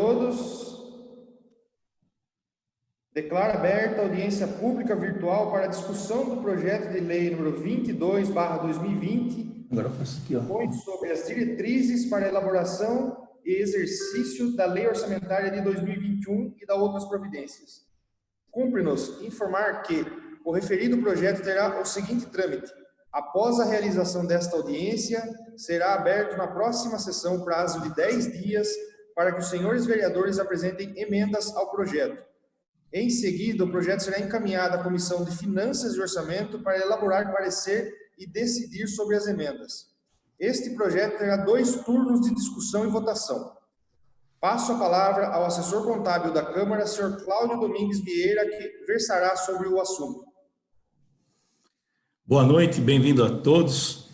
Todos. Declaro aberta a audiência pública virtual para a discussão do projeto de lei número 22/2020, sobre as diretrizes para a elaboração e exercício da lei orçamentária de 2021 e da outras providências. Cumpre-nos informar que o referido projeto terá o seguinte trâmite. Após a realização desta audiência, será aberto na próxima sessão prazo de 10 dias para que os senhores vereadores apresentem emendas ao projeto. Em seguida, o projeto será encaminhado à Comissão de Finanças e Orçamento para elaborar parecer e decidir sobre as emendas. Este projeto terá 2 turnos de discussão e votação. Passo a palavra ao assessor contábil da Câmara, senhor Cláudio Domingues Vieira, que versará sobre o assunto. Boa noite, bem-vindo a todos.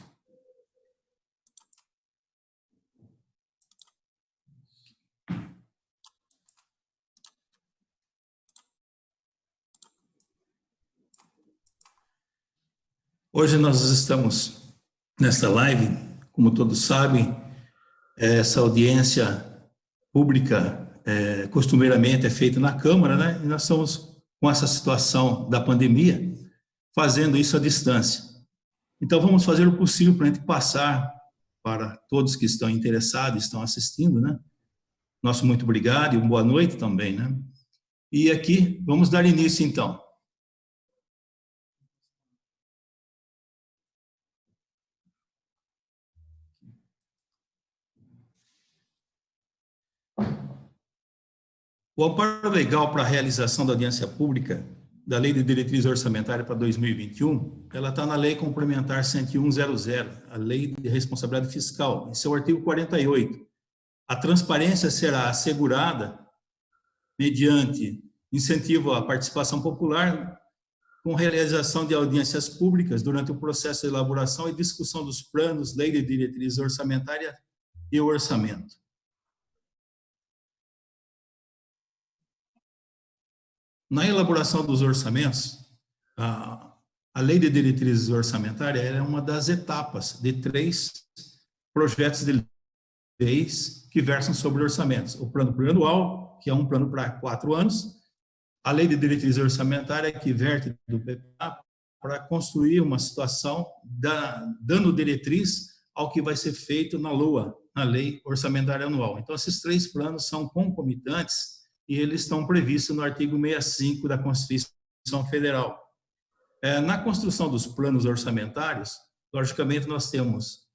Hoje nós estamos nesta live, como todos sabem, essa audiência pública costumeiramente é feita na Câmara, né? E nós estamos com essa situação da pandemia, fazendo isso à distância. Então vamos fazer o possível para a gente passar para todos que estão interessados, estão assistindo, né? Nosso muito obrigado e uma boa noite também, né? E aqui vamos dar início então. O amparo legal para a realização da audiência pública da Lei de Diretriz Orçamentária para 2021, ela está na Lei Complementar 101/00, a Lei de Responsabilidade Fiscal, em seu artigo 48. A transparência será assegurada mediante incentivo à participação popular com realização de audiências públicas durante o processo de elaboração e discussão dos planos, Lei de Diretriz Orçamentária e o orçamento. Na elaboração dos orçamentos, a Lei de Diretrizes Orçamentárias é uma das etapas de 3 projetos de leis que versam sobre orçamentos. O plano plurianual, que é um plano para 4 anos, a Lei de Diretrizes Orçamentárias, que verte do PPA para construir uma situação dando diretriz ao que vai ser feito na LOA, na Lei Orçamentária Anual. Então, esses 3 planos são concomitantes e eles estão previstos no artigo 65 da Constituição Federal. Na construção dos planos orçamentários, logicamente nós temos,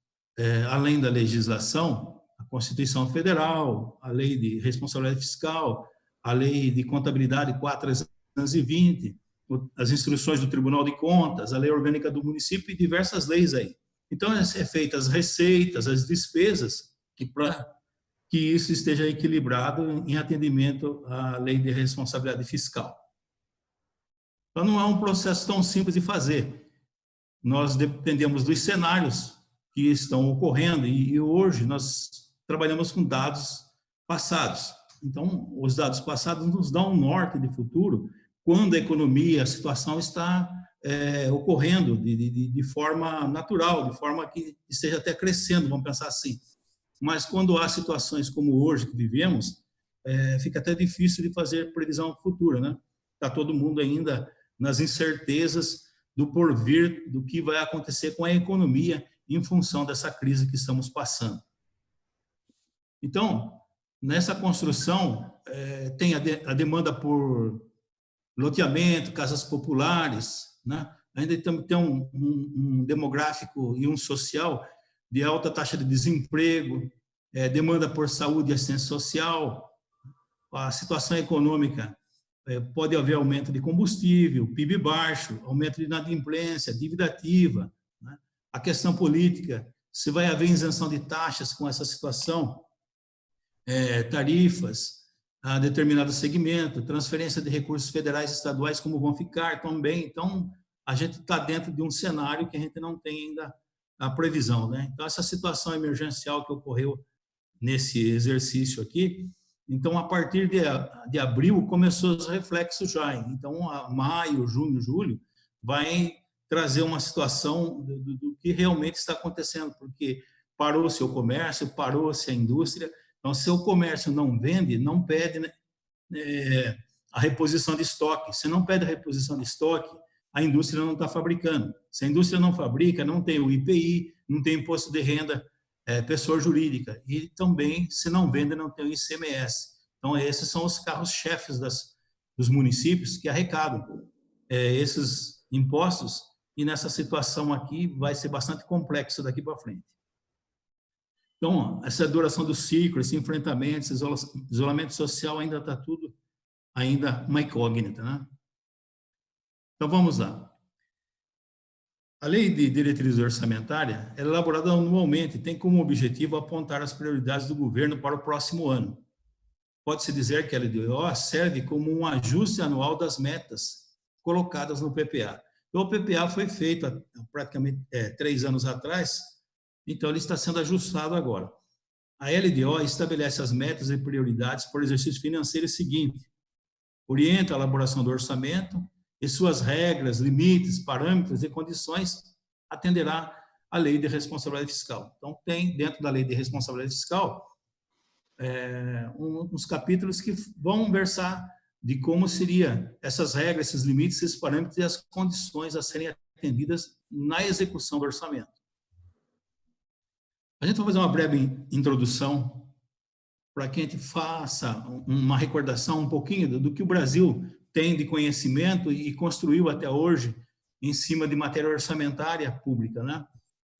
além da legislação, a Constituição Federal, a Lei de Responsabilidade Fiscal, a Lei de Contabilidade 4.320, as instruções do Tribunal de Contas, a Lei Orgânica do Município e diversas leis aí. Então, é feitas as receitas, as despesas, que isso esteja equilibrado em atendimento à Lei de Responsabilidade Fiscal. Então, não é um processo tão simples de fazer. Nós dependemos dos cenários que estão ocorrendo e hoje nós trabalhamos com dados passados. Então, os dados passados nos dão um norte de futuro quando a economia, a situação está ocorrendo de forma natural, de forma que esteja até crescendo, vamos pensar assim. Mas quando há situações como hoje que vivemos, fica até difícil de fazer previsão futura, né? Está todo mundo ainda nas incertezas do porvir, do que vai acontecer com a economia em função dessa crise que estamos passando. Então, nessa construção, tem a demanda por loteamento, casas populares, né? Ainda tem um demográfico e um social de alta taxa de desemprego, demanda por saúde e assistência social, a situação econômica, pode haver aumento de combustível, PIB baixo, aumento de inadimplência, dívida ativa, né? A questão política, se vai haver isenção de taxas com essa situação, tarifas a determinado segmento, transferência de recursos federais e estaduais, como vão ficar também. Então, a gente está dentro de um cenário que a gente não tem ainda a previsão, né? Então, essa situação emergencial que ocorreu nesse exercício aqui, então, a partir de abril, começou os reflexos já. Então, a maio, junho, julho, vai trazer uma situação do que realmente está acontecendo, porque parou-se o comércio, parou-se a indústria, Então, se o comércio não vende, não pede, né, a reposição de estoque. Se não pede a reposição de estoque, a indústria não está fabricando. Se a indústria não fabrica, não tem o IPI, não tem imposto de renda, pessoa jurídica. E também, se não vende, não tem o ICMS. Então, esses são os carros-chefes dos municípios que arrecadam esses impostos. E nessa situação aqui, vai ser bastante complexo daqui para frente. Então, essa duração do ciclo, esse enfrentamento, esse isolamento social, ainda está tudo ainda uma incógnita, né? Então, vamos lá. A Lei de Diretriz Orçamentária é elaborada anualmente e tem como objetivo apontar as prioridades do governo para o próximo ano. Pode-se dizer que a LDO serve como um ajuste anual das metas colocadas no PPA. Então, o PPA foi feito há praticamente 3 anos atrás, então ele está sendo ajustado agora. A LDO estabelece as metas e prioridades por exercício financeiro seguinte: orienta a elaboração do orçamento e suas regras, limites, parâmetros e condições atenderá à Lei de Responsabilidade Fiscal. Então, tem dentro da Lei de Responsabilidade Fiscal uns capítulos que vão versar de como seria essas regras, esses limites, esses parâmetros e as condições a serem atendidas na execução do orçamento. A gente vai fazer uma breve introdução para que a gente faça uma recordação um pouquinho do que o Brasil tem de conhecimento e construiu até hoje em cima de matéria orçamentária pública, né?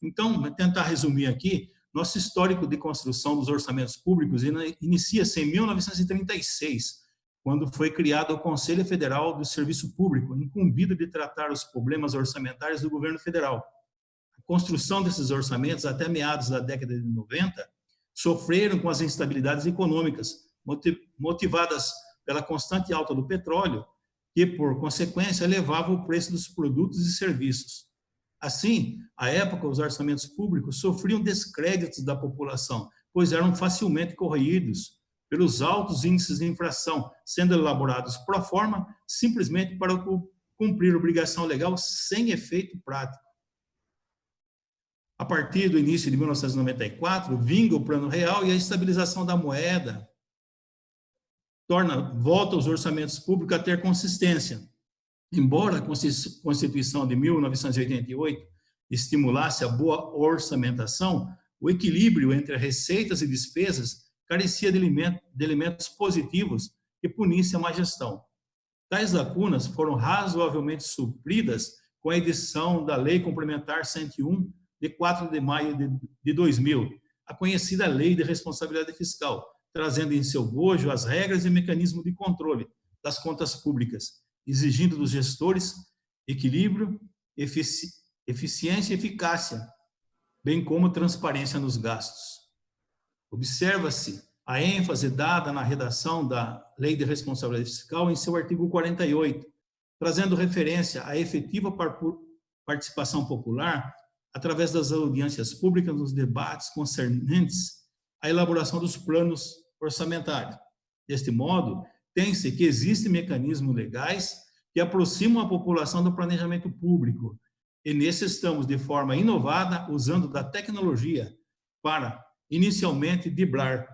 Então, vou tentar resumir aqui. Nosso histórico de construção dos orçamentos públicos inicia-se em 1936, quando foi criado o Conselho Federal do Serviço Público, incumbido de tratar os problemas orçamentários do governo federal. A construção desses orçamentos, até meados da década de 90, sofreram com as instabilidades econômicas, motivadas pela constante alta do petróleo, que, por consequência, elevava o preço dos produtos e serviços. Assim, à época, os orçamentos públicos sofriam descréditos da população, pois eram facilmente corroídos pelos altos índices de inflação, sendo elaborados pro forma, simplesmente para cumprir obrigação legal sem efeito prático. A partir do início de 1994, vinga o Plano Real e a estabilização da moeda volta os orçamentos públicos a ter consistência. Embora a Constituição de 1988 estimulasse a boa orçamentação, o equilíbrio entre receitas e despesas carecia de elementos positivos que punissem a má gestão. Tais lacunas foram razoavelmente supridas com a edição da Lei Complementar 101, de 4 de maio de 2000, a conhecida Lei de Responsabilidade Fiscal, trazendo em seu bojo as regras e mecanismos de controle das contas públicas, exigindo dos gestores equilíbrio, eficiência e eficácia, bem como transparência nos gastos. Observa-se a ênfase dada na redação da Lei de Responsabilidade Fiscal em seu artigo 48, trazendo referência à efetiva participação popular através das audiências públicas nos debates concernentes à elaboração dos planos orçamentários. Deste modo, tem-se que existem mecanismos legais que aproximam a população do planejamento público, e nesse estamos de forma inovada, usando da tecnologia para, inicialmente, driblar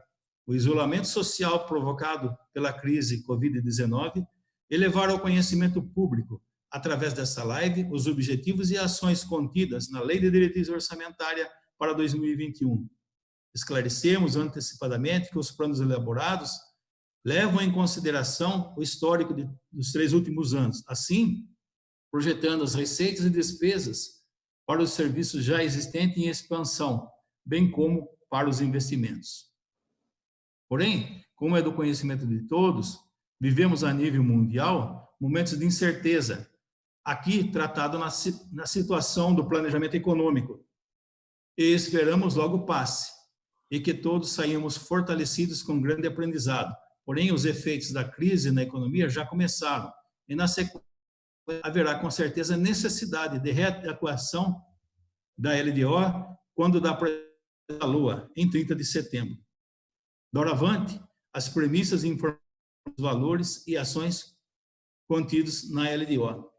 o isolamento social provocado pela crise Covid-19 e levar ao conhecimento público, através dessa live, os objetivos e ações contidas na Lei de Diretriz Orçamentária para 2021. Esclarecemos antecipadamente que os planos elaborados levam em consideração o histórico dos 3 últimos anos, assim, projetando as receitas e despesas para os serviços já existentes em expansão, bem como para os investimentos. Porém, como é do conhecimento de todos, vivemos a nível mundial momentos de incerteza, aqui tratado na situação do planejamento econômico, e esperamos logo passe, e que todos saímos fortalecidos com grande aprendizado. Porém, os efeitos da crise na economia já começaram, e na sequência haverá com certeza necessidade de readequação da LDO quando dá para a Lua, em 30 de setembro. Doravante, as premissas e informações dos valores e ações contidos na LDO.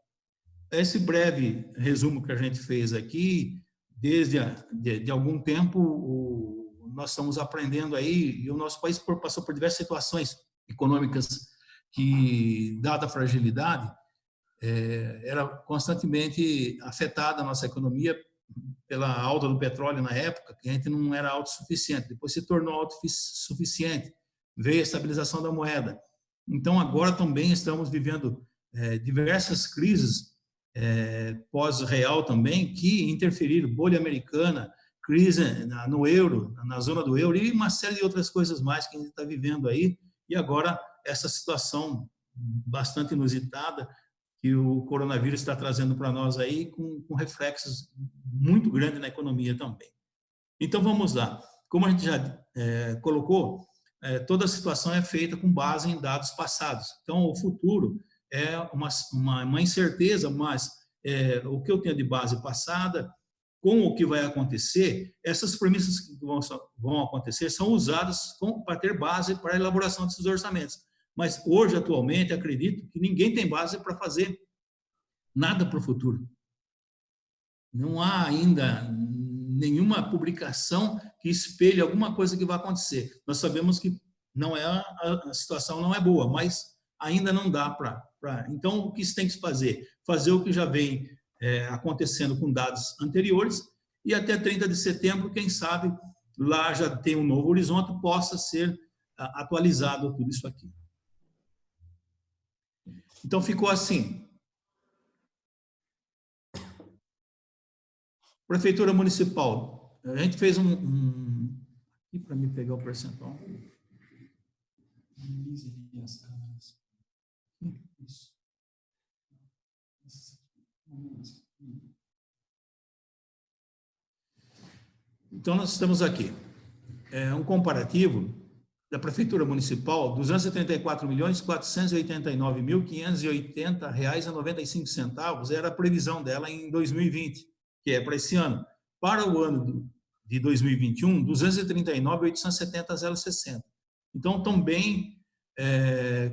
Esse breve resumo que a gente fez aqui, desde de algum tempo, nós estamos aprendendo aí, e o nosso país passou por diversas situações econômicas que, dada a fragilidade, era constantemente afetada a nossa economia pela alta do petróleo na época, que a gente não era autossuficiente. Depois se tornou autossuficiente, veio a estabilização da moeda. Então, agora também estamos vivendo diversas crises pós-real também, que interferiram, bolha americana, crise no euro, na zona do euro, e uma série de outras coisas mais que a gente está vivendo aí, e agora essa situação bastante inusitada que o coronavírus está trazendo para nós aí, com reflexos muito grandes na economia também. Então, vamos lá. Como a gente já colocou, toda a situação é feita com base em dados passados. Então, o futuro é uma incerteza, mas o que eu tenho de base passada, com o que vai acontecer, essas premissas que vão acontecer são usadas para ter base para a elaboração desses orçamentos. Mas hoje, atualmente, acredito que ninguém tem base para fazer nada para o futuro. Não há ainda nenhuma publicação que espelhe alguma coisa que vai acontecer. Nós sabemos que a situação não é boa, mas ainda não dá para... Então, o que se tem que fazer? Fazer o que já vem acontecendo com dados anteriores, e até 30 de setembro, quem sabe, lá já tem um novo horizonte, possa ser atualizado tudo isso aqui. Então, ficou assim. Prefeitura Municipal. A gente fez aqui para me pegar o percentual. Isso. Então, nós estamos aqui. Um comparativo da Prefeitura Municipal, R$ 234.489.580,95 era a previsão dela em 2020, que é para esse ano. Para o ano de 2021, R$ 239.870,060. Então, também,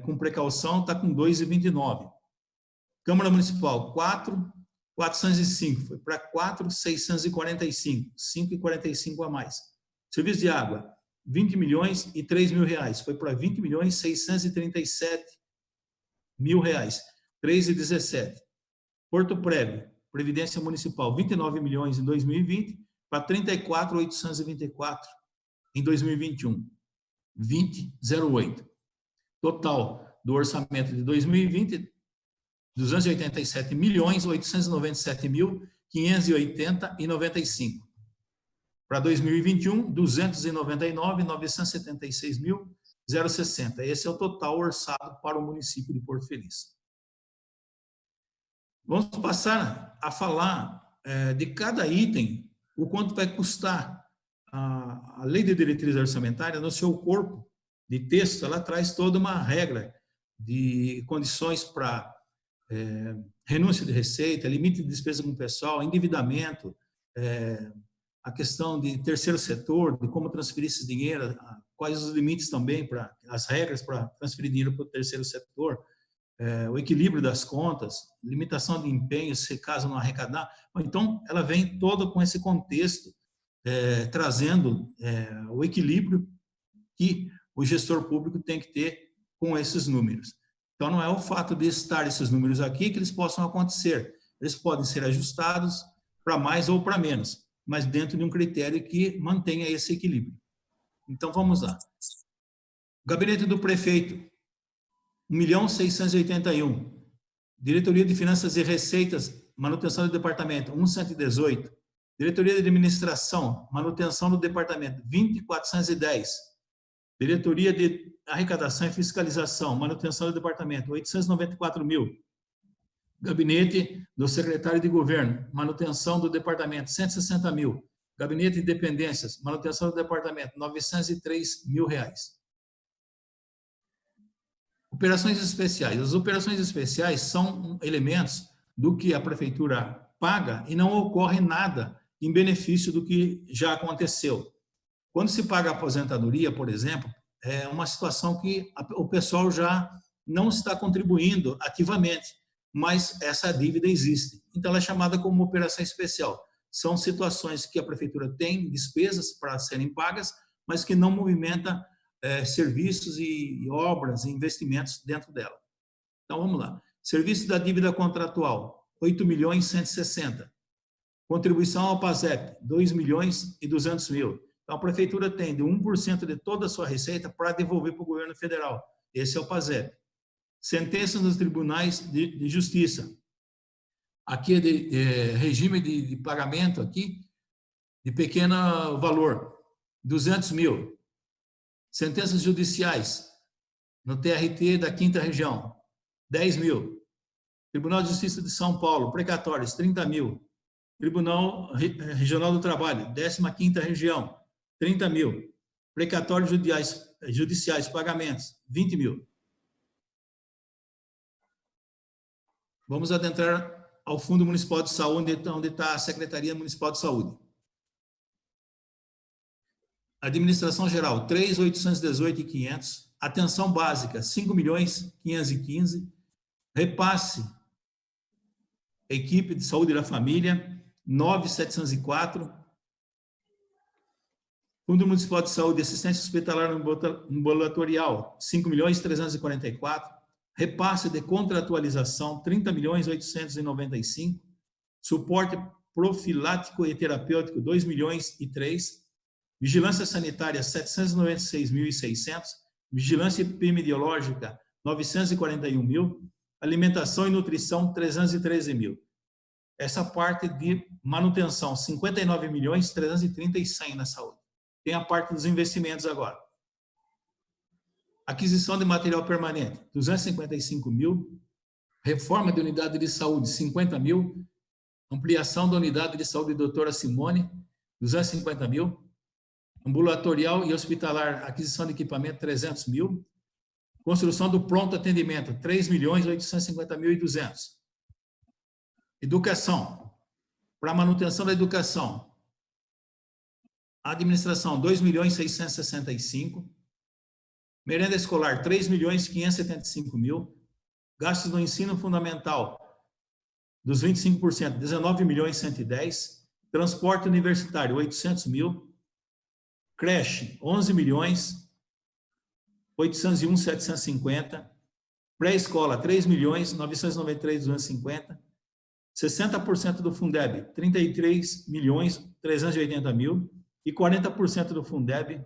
com precaução, está com 2,29. Câmara Municipal, 4.405, foi para 4.645, 5,45 a mais. Serviço de água, 20 milhões e 3 mil reais, foi para 20 milhões 637 mil reais, 3,17. Porto Prévio, Previdência Municipal, 29 milhões em 2020, para 34.824 em 2021, 20,08. Total do orçamento de 2020, 287.897.580,95. Para 2021, 299.976.060. Esse é o total orçado para o município de Porto Feliz. Vamos passar a falar de cada item, o quanto vai custar. A Lei de Diretriz Orçamentária, no seu corpo de texto, ela traz toda uma regra de condições para renúncia de receita, limite de despesa com o pessoal, endividamento, a questão de terceiro setor, de como transferir esse dinheiro, quais os limites também, as regras para transferir dinheiro para o terceiro setor, o equilíbrio das contas, limitação de empenho, se caso não arrecadar. Então, ela vem toda com esse contexto, trazendo o equilíbrio que o gestor público tem que ter com esses números. Então, não é o fato de estar esses números aqui que eles possam acontecer. Eles podem ser ajustados para mais ou para menos, mas dentro de um critério que mantenha esse equilíbrio. Então, vamos lá. Gabinete do Prefeito, 1.681. Diretoria de Finanças e Receitas, manutenção do departamento, 1.118. Diretoria de Administração, manutenção do departamento, 20.410. Diretoria de Arrecadação e Fiscalização, manutenção do departamento, 894 mil. Gabinete do Secretário de Governo, manutenção do departamento, 160 mil. Gabinete de Dependências, manutenção do departamento, 903 mil reais. Operações especiais. As operações especiais são elementos do que a Prefeitura paga e não ocorre nada em benefício do que já aconteceu. Quando se paga a aposentadoria, por exemplo, é uma situação que o pessoal já não está contribuindo ativamente, mas essa dívida existe. Então, ela é chamada como operação especial. São situações que a Prefeitura tem despesas para serem pagas, mas que não movimenta serviços e obras e investimentos dentro dela. Então, vamos lá. Serviço da dívida contratual, 8.160.000. Contribuição ao PASEP, 2.200.000. Então, a prefeitura tem de 1% de toda a sua receita para devolver para o governo federal. Esse é o PASEP. Sentença nos tribunais de justiça. Aqui é de regime de pagamento aqui, de pequeno valor, 200.000. Sentenças judiciais, no TRT da 5ª Região, 10.000. Tribunal de Justiça de São Paulo, precatórios, 30.000. Tribunal Regional do Trabalho, 15ª Região, 30.000. Precatórios judiciais, pagamentos, 20.000. Vamos adentrar ao Fundo Municipal de Saúde, onde está a Secretaria Municipal de Saúde. Administração Geral, 3.818.500. Atenção Básica, 5.515.000. Repasse, Equipe de Saúde da Família, 9.704. Fundo Municipal de Saúde, Assistência Hospitalar Ambulatorial, 5.344.000. Repasse de contratualização, 30.895.000. Suporte profilático e terapêutico, 2.003.003. Vigilância sanitária, 796.600. Vigilância epidemiológica, 941.000. Alimentação e nutrição, 313.000. Essa parte de manutenção, 59.330.100 na saúde. Tem a parte dos investimentos agora. Aquisição de material permanente, 255.000. Reforma de unidade de saúde, 50.000. Ampliação da unidade de saúde doutora Simone, 250.000. Ambulatorial e hospitalar, aquisição de equipamento, 300.000. Construção do pronto atendimento, 3.850.200. Educação, para manutenção da educação. Administração, 2.665.000. Merenda escolar, 3.575.000. Gastos no ensino fundamental, dos 25%, 19.110.000. Transporte universitário, 800.000. Creche, 11.801.750. Pré-escola, 3.993.250. 60% do Fundeb, 33.380.000. E 40% do Fundeb,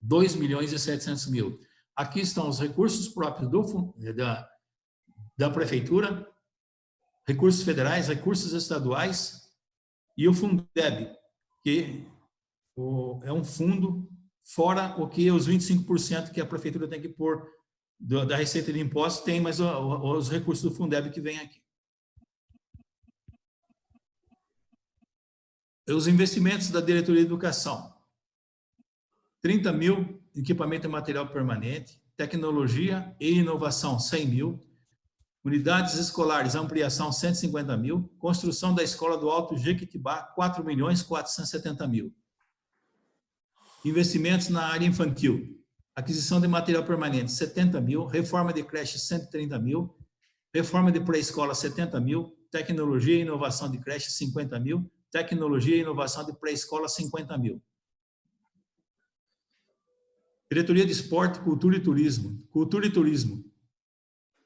2.700.000. Aqui estão os recursos próprios da Prefeitura, recursos federais, recursos estaduais e o Fundeb, que é um fundo fora o que os 25% que a Prefeitura tem que pôr da receita de impostos, tem, mas os recursos do Fundeb que vem aqui. Os investimentos da Diretoria de Educação. 30.000, equipamento e material permanente, tecnologia e inovação, 100.000, unidades escolares, ampliação, 150.000, construção da Escola do Alto Jequitibá, 4.470.000. Investimentos na área infantil, aquisição de material permanente, 70.000, reforma de creche, 130.000, reforma de pré-escola, 70.000, tecnologia e inovação de creche, 50.000, tecnologia e inovação de pré-escola, 50.000. Diretoria de Esporte, Cultura e Turismo. Cultura e Turismo.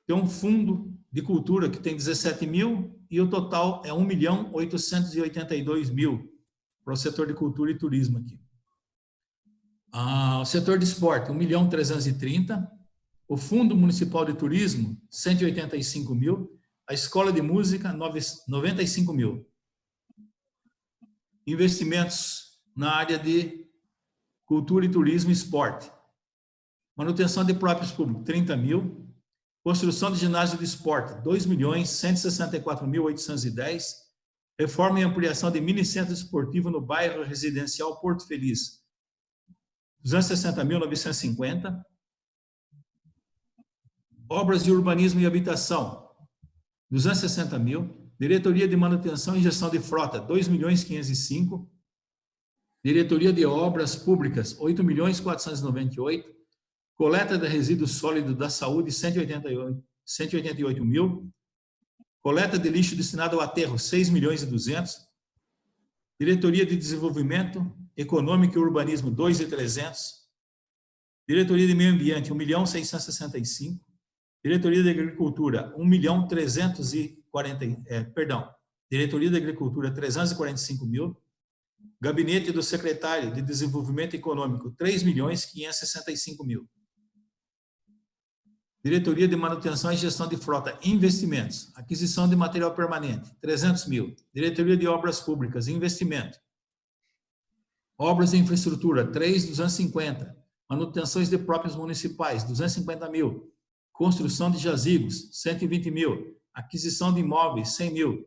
Tem um fundo de cultura que tem 17.000 e o total é 1.882.000 para o setor de cultura e turismo aqui. O setor de esporte, 1.330.000. O Fundo Municipal de Turismo, 185.000. A Escola de Música, 95.000. Investimentos na área de cultura e turismo e esporte. Manutenção de próprios públicos, 30.000. Construção de ginásio de esporte, 2.164.810. Reforma e ampliação de minicentro esportivo no bairro residencial Porto Feliz, 260.950. Obras de urbanismo e habitação, 260.000. Diretoria de manutenção e gestão de frota, 2.505.000. Diretoria de Obras Públicas, 8.498.000. Coleta de resíduos sólidos da saúde, 188.000. Coleta de lixo destinado ao aterro, 6.200.000. Diretoria de Desenvolvimento Econômica e Urbanismo, 2.300. Diretoria de Meio Ambiente, 1.665.000. Diretoria de Agricultura, 1.340.000, perdão, Diretoria de Agricultura, 345.000. Gabinete do Secretário de Desenvolvimento Econômico, 3.565.000. Diretoria de Manutenção e Gestão de Frota, Investimentos, Aquisição de Material Permanente, 300.000. Diretoria de Obras Públicas, Investimento. Obras de Infraestrutura, 3.250. Manutenções de próprios municipais, 250.000. Construção de jazigos, 120.000. Aquisição de imóveis, 100.000.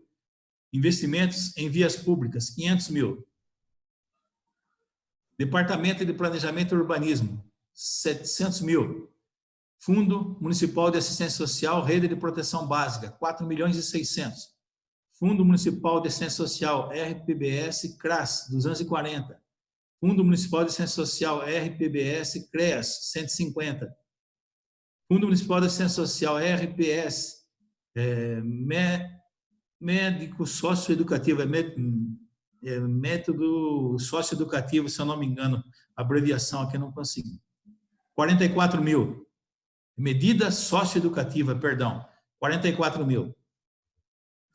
Investimentos em vias públicas, 500.000. Departamento de Planejamento e Urbanismo, 700.000. Fundo Municipal de Assistência Social, Rede de Proteção Básica, 4.600.000. Fundo Municipal de Assistência Social, RPBS, CRAS, 240. Fundo Municipal de Assistência Social, RPBS, CREAS, 150. Fundo Municipal de Assistência Social, RPS, Médico Socioeducativo, Método Socioeducativo, se eu não me engano, a abreviação aqui eu não consegui. 44.000. Medida Socioeducativa, perdão, 44.000.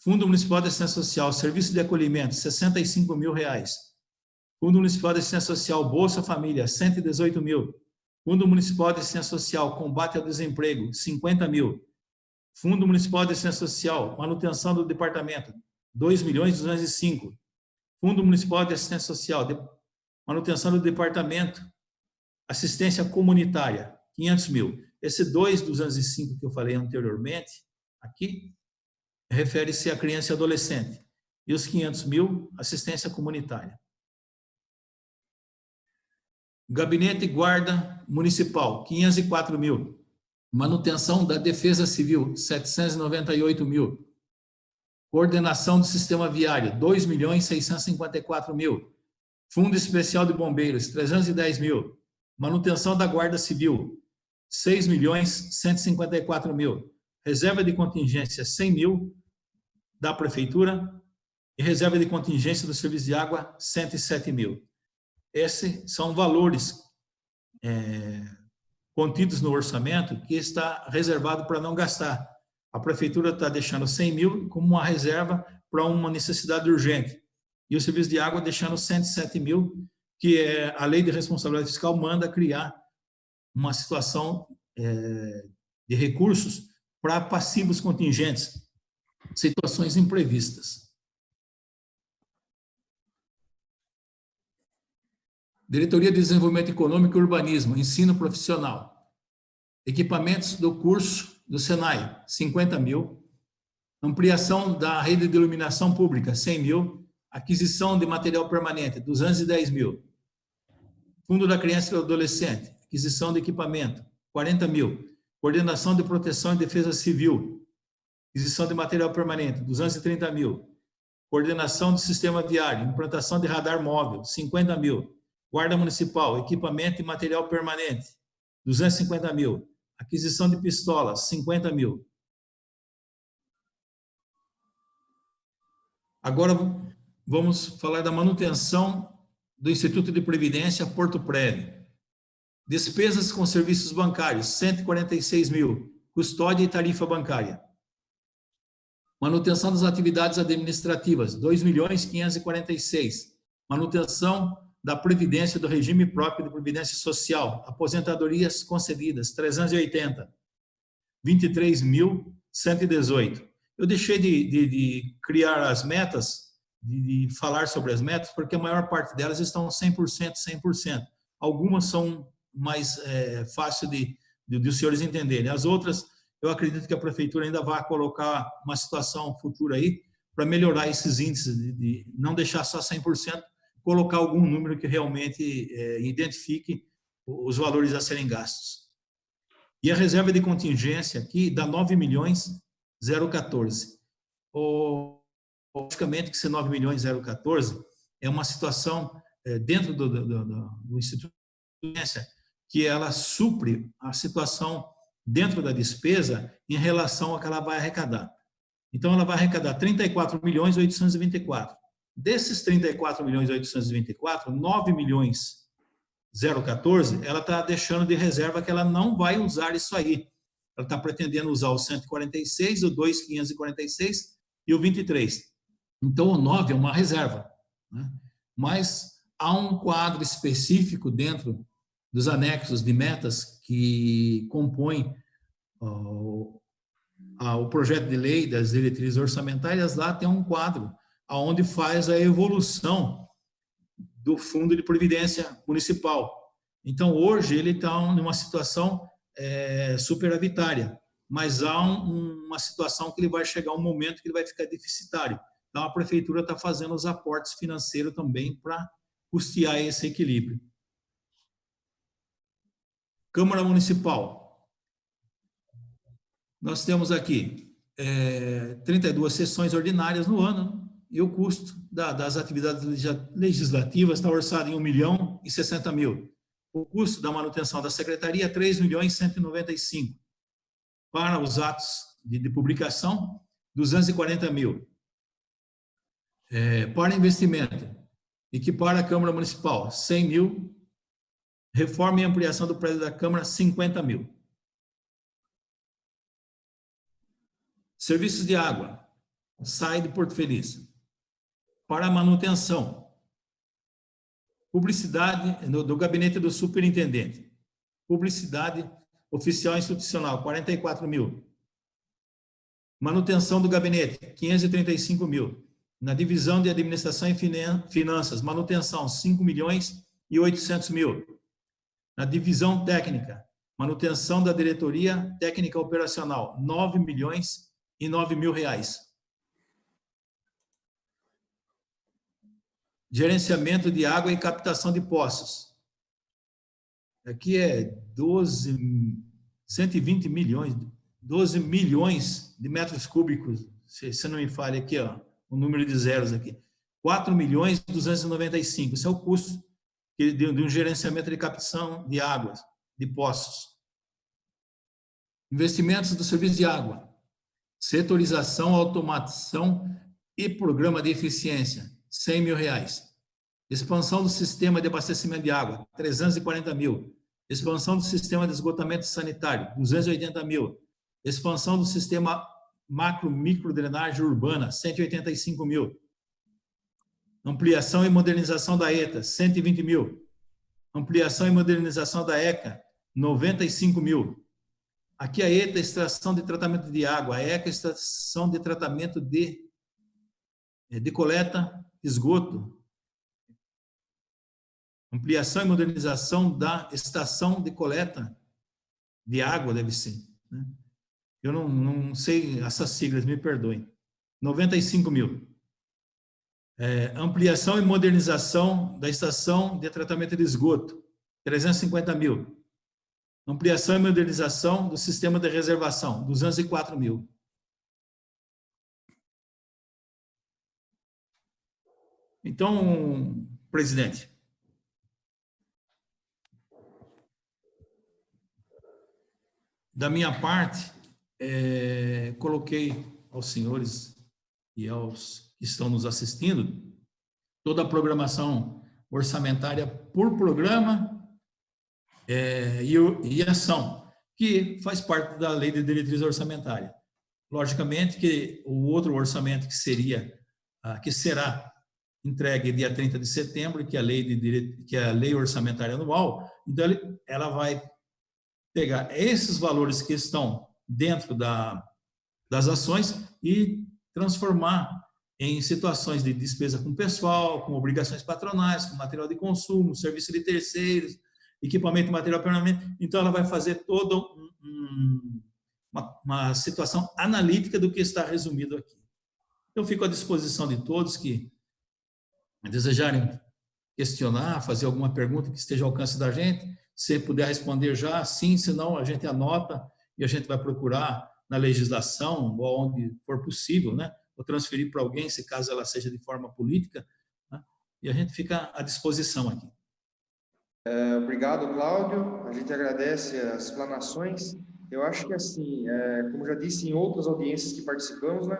Fundo Municipal de Assistência Social, Serviço de Acolhimento, R$65.000. Fundo Municipal de Assistência Social, Bolsa Família, 118.000. Fundo Municipal de Assistência Social, Combate ao Desemprego, 50.000. Fundo Municipal de Assistência Social, Manutenção do Departamento, 2.205.000. Fundo Municipal de Assistência Social, Manutenção do Departamento, Assistência Comunitária, 500.000. Esse 2.205 que eu falei anteriormente, aqui, refere-se à criança e adolescente. E os 500.000, assistência comunitária. Gabinete Guarda Municipal, 504.000. Manutenção da Defesa Civil, 798.000. Coordenação do Sistema Viário, 2.654.000. Fundo Especial de Bombeiros, 310.000. Manutenção da Guarda Civil, 6.154.000. Reserva de contingência, 100.000 da Prefeitura. E reserva de contingência do Serviço de Água, 107.000. Esses são valores contidos no orçamento que está reservado para não gastar. A Prefeitura está deixando 100.000 como uma reserva para uma necessidade urgente. E o Serviço de Água deixando 107.000, que a Lei de Responsabilidade Fiscal manda criar uma situação de recursos para passivos contingentes, situações imprevistas. Diretoria de Desenvolvimento Econômico e Urbanismo, Ensino Profissional. Equipamentos do curso do Senai, 50.000. Ampliação da rede de iluminação pública, 100.000. Aquisição de material permanente, 210.000. Fundo da Criança e do Adolescente, aquisição de equipamento, 40.000. Coordenação de Proteção e Defesa Civil, aquisição de material permanente, 230.000. Coordenação do Sistema Viário, implantação de radar móvel, 50.000. Guarda Municipal, equipamento e material permanente, 250.000. Aquisição de pistolas, 50.000. Agora vamos falar da manutenção do Instituto de Previdência Porto Prévio. Despesas com serviços bancários, 146.000. Custódia e tarifa bancária. Manutenção das atividades administrativas, 2.546.000. Manutenção da Previdência do Regime Próprio de Previdência Social, aposentadorias concedidas, 380. 23.118. Eu deixei de criar as metas, de falar sobre as metas, porque a maior parte delas estão 100%, 100%. Algumas são mais fácil de os senhores entenderem. As outras, eu acredito que a Prefeitura ainda vai colocar uma situação futura aí para melhorar esses índices, de não deixar só 100%, colocar algum número que realmente identifique os valores a serem gastos. E a reserva de contingência aqui dá 9.014. Logicamente que esse 9.014 é uma situação dentro do Instituto de Previdência que ela supre a situação dentro da despesa em relação ao que ela vai arrecadar. Então, ela vai arrecadar 34.824. Desses 34.824.000, 9.014.000, ela está deixando de reserva que ela não vai usar isso aí. Ela está pretendendo usar o 146, o 2.546 e o 23. Então, o 9 é uma reserva, né? Mas há um quadro específico dentro dos anexos de metas que compõem o projeto de lei das diretrizes orçamentárias. Lá tem um quadro onde faz a evolução do Fundo de Previdência Municipal. Então, hoje, ele está numa situação superavitária, mas há uma situação que ele vai chegar um momento que ele vai ficar deficitário. Então, a Prefeitura está fazendo os aportes financeiros também para custear esse equilíbrio. Câmara Municipal. Nós temos aqui 32 sessões ordinárias no ano, e o custo das atividades legislativas está orçado em R$1.060.000. O custo da manutenção da secretaria é R$3.195.000. Para os atos de publicação, R$240.000. Para investimento, equipar a Câmara Municipal, R$100.000. Reforma e ampliação do prédio da Câmara, R$50.000. Serviços de água, sai de Porto Feliz. Para a manutenção, publicidade do gabinete do superintendente, publicidade oficial institucional, R$44.000. Manutenção do gabinete, R$535.000. Na divisão de administração e finanças, manutenção, R$5.800.000. Na divisão técnica, manutenção da diretoria técnica operacional, R$9.009.000. Gerenciamento de água e captação de poços. Aqui é 120 milhões, 12 milhões de metros cúbicos, se não me falha aqui, ó, o número de zeros aqui. 4.295.000, esse é o custo de um gerenciamento de captação de águas, de poços. Investimentos do serviço de água, setorização, automação e programa de eficiência, R$100.000. Expansão do sistema de abastecimento de água, R$340.000. Expansão do sistema de esgotamento sanitário, R$280.000. Expansão do sistema macro-micro drenagem urbana, R$185.000. Ampliação e modernização da ETA, R$120.000. Ampliação e modernização da ECA, R$95.000. Aqui a ETA, extração de tratamento de água, a ECA, extração de tratamento de coleta, esgoto. Ampliação e modernização da estação de coleta de água, deve ser, né? Eu não sei essas siglas, me perdoem. R$95.000. Ampliação e modernização da estação de tratamento de esgoto, R$350.000. Ampliação e modernização do sistema de reservação, R$204.000. Então, presidente, da minha parte, coloquei aos senhores e aos que estão nos assistindo toda a programação orçamentária por programa e ação, que faz parte da Lei de Diretriz Orçamentária. Logicamente que o outro orçamento que será entregue dia 30 de setembro, que é a Lei Orçamentária Anual, então ela vai pegar esses valores que estão dentro das ações e transformar em situações de despesa com pessoal, com obrigações patronais, com material de consumo, serviço de terceiros, equipamento e material permanente. Então, ela vai fazer toda uma situação analítica do que está resumido aqui. Então, fico à disposição de todos que desejarem questionar, fazer alguma pergunta que esteja ao alcance da gente. Se puder responder já, sim, senão a gente anota e a gente vai procurar na legislação, ou onde for possível, né? Ou transferir para alguém, se caso ela seja de forma política, né? E a gente fica à disposição aqui. Obrigado, Cláudio. A gente agradece as explanações. Eu acho que, assim, como já disse em outras audiências que participamos, né?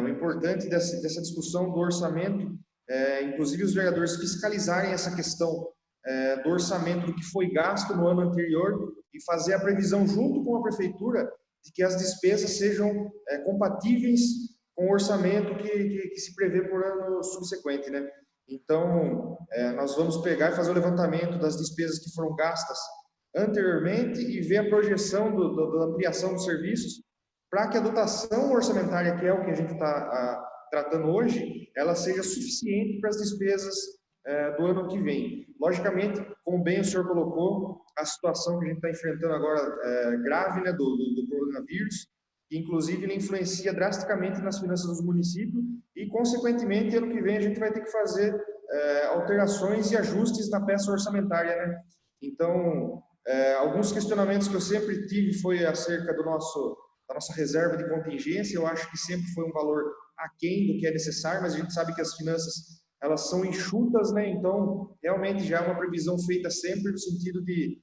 O importante dessa discussão do orçamento inclusive os vereadores fiscalizarem essa questão do orçamento do que foi gasto no ano anterior e fazer a previsão junto com a prefeitura de que as despesas sejam compatíveis com o orçamento que se prevê por ano subsequente, né? Então, nós vamos pegar e fazer o levantamento das despesas que foram gastas anteriormente e ver a projeção da ampliação dos serviços para que a dotação orçamentária, que é o que a gente está tratando hoje, ela seja suficiente para as despesas do ano que vem. Logicamente, como bem o senhor colocou, a situação que a gente está enfrentando agora grave, né, do coronavírus, que inclusive ele influencia drasticamente nas finanças dos municípios e, consequentemente, ano que vem a gente vai ter que fazer alterações e ajustes na peça orçamentária, né? Então, alguns questionamentos que eu sempre tive foi acerca da nossa reserva de contingência. Eu acho que sempre foi um valor aquém do que é necessário, mas a gente sabe que as finanças elas são enxutas, né? Então, realmente já é uma previsão feita sempre no sentido de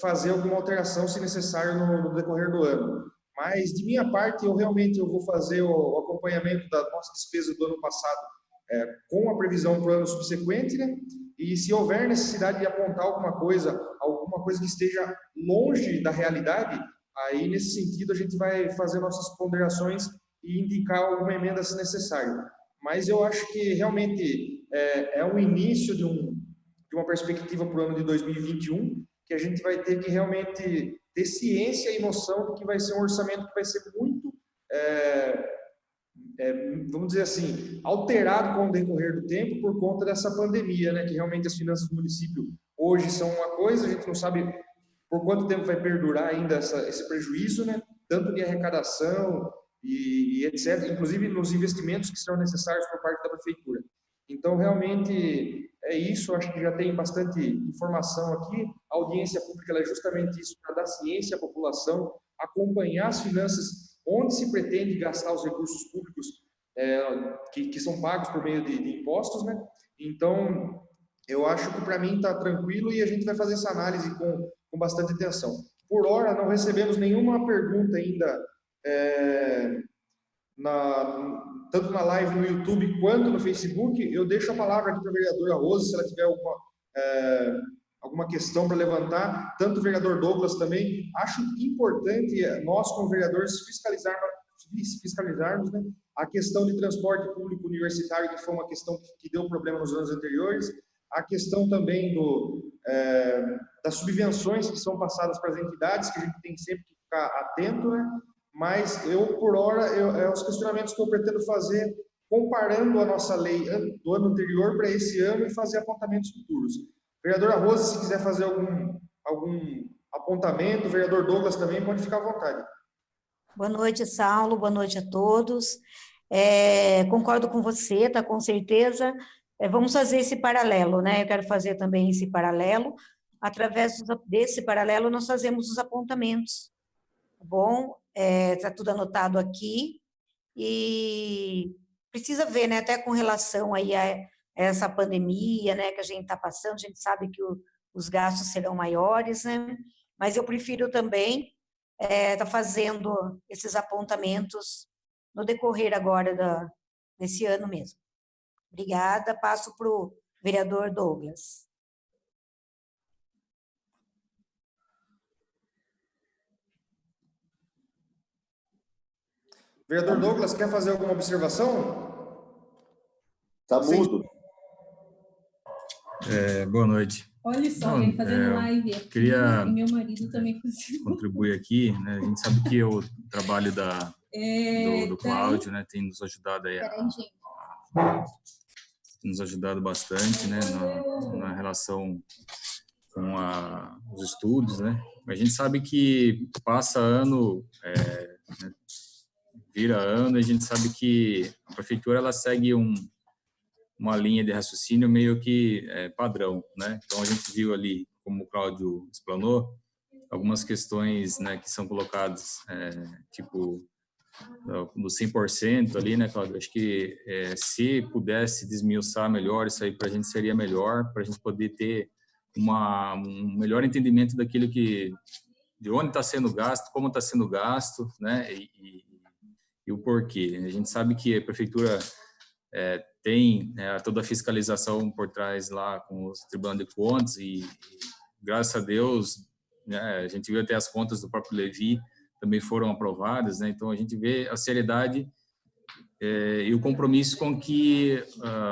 fazer alguma alteração, se necessário, no decorrer do ano. Mas, de minha parte, eu vou fazer o acompanhamento da nossa despesa do ano passado com a previsão para o ano subsequente, né? E se houver necessidade de apontar alguma coisa que esteja longe da realidade, aí, nesse sentido, a gente vai fazer nossas ponderações e indicar alguma emenda se necessário. Mas eu acho que realmente é um início de uma perspectiva para o ano de 2021, que a gente vai ter que realmente ter ciência e noção de que vai ser um orçamento que vai ser muito, vamos dizer assim, alterado com o decorrer do tempo por conta dessa pandemia, né? Que realmente as finanças do município hoje são uma coisa, a gente não sabe por quanto tempo vai perdurar ainda esse prejuízo, né? Tanto de arrecadação e etc., inclusive nos investimentos que serão necessários por parte da prefeitura. Então, realmente, é isso. Acho que já tem bastante informação aqui. A audiência pública ela é justamente isso, para dar ciência à população, acompanhar as finanças, onde se pretende gastar os recursos públicos que são pagos por meio de impostos, né? Então, eu acho que para mim está tranquilo e a gente vai fazer essa análise com bastante atenção. Por hora, não recebemos nenhuma pergunta ainda, tanto na live no YouTube quanto no Facebook. Eu deixo a palavra aqui para a vereadora Rose, se ela tiver alguma questão para levantar, tanto o vereador Douglas também. Acho importante nós, como vereadores, fiscalizarmos, né, a questão de transporte público universitário, que foi uma questão que deu problema nos anos anteriores, a questão também das subvenções que são passadas para as entidades, que a gente tem sempre que ficar atento, né? Mas por hora, os questionamentos que eu pretendo fazer, comparando a nossa lei do ano anterior para esse ano e fazer apontamentos futuros. Vereadora Rose, se quiser fazer algum apontamento, o vereador Douglas também pode ficar à vontade. Boa noite, Saulo, boa noite a todos. Concordo com você, tá, com certeza. Vamos fazer esse paralelo, né? Eu quero fazer também esse paralelo. Através desse paralelo, nós fazemos os apontamentos, tá bom? Está tudo anotado aqui e precisa ver, né, até com relação aí a essa pandemia, né, que a gente está passando, a gente sabe que os gastos serão maiores, né, mas eu prefiro também estar fazendo esses apontamentos no decorrer agora desse ano mesmo. Obrigada, passo para o vereador Douglas. Vereador Douglas, quer fazer alguma observação? Está mudo. Boa noite. Olha só, alguém fazendo live aqui, queria e meu marido também contribuir aqui, né? A gente sabe que o trabalho do Cláudio, né, tem nos ajudado aí nos ajudado bastante, né, na relação com os estudos, né? A gente sabe que passa ano, né, vira ano, e a gente sabe que a prefeitura ela segue uma linha de raciocínio meio que padrão, né? Então a gente viu ali, como o Cláudio explanou, algumas questões, né, que são colocadas, tipo do 100% ali, né, Cláudio? Acho que se pudesse desmiuçar melhor isso aí, para a gente seria melhor, para a gente poder ter um melhor entendimento daquilo de onde está sendo gasto, como está sendo gasto, né, e o porquê. A gente sabe que a prefeitura tem toda a fiscalização por trás lá com os Tribunal de Contas e graças a Deus, né, a gente viu até as contas do próprio Levi também foram aprovadas, né? Então a gente vê a seriedade e o compromisso com que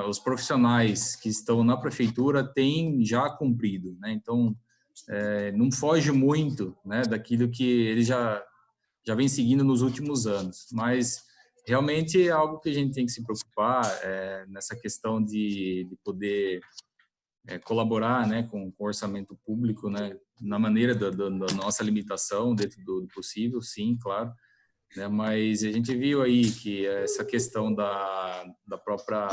os profissionais que estão na prefeitura têm já cumprido, né? Então não foge muito, né, daquilo que ele já vem seguindo nos últimos anos, mas realmente é algo que a gente tem que se preocupar nessa questão de poder colaborar, né, com o orçamento público, né, na maneira da nossa limitação, dentro do possível, sim, claro, né, mas a gente viu aí que essa questão da própria,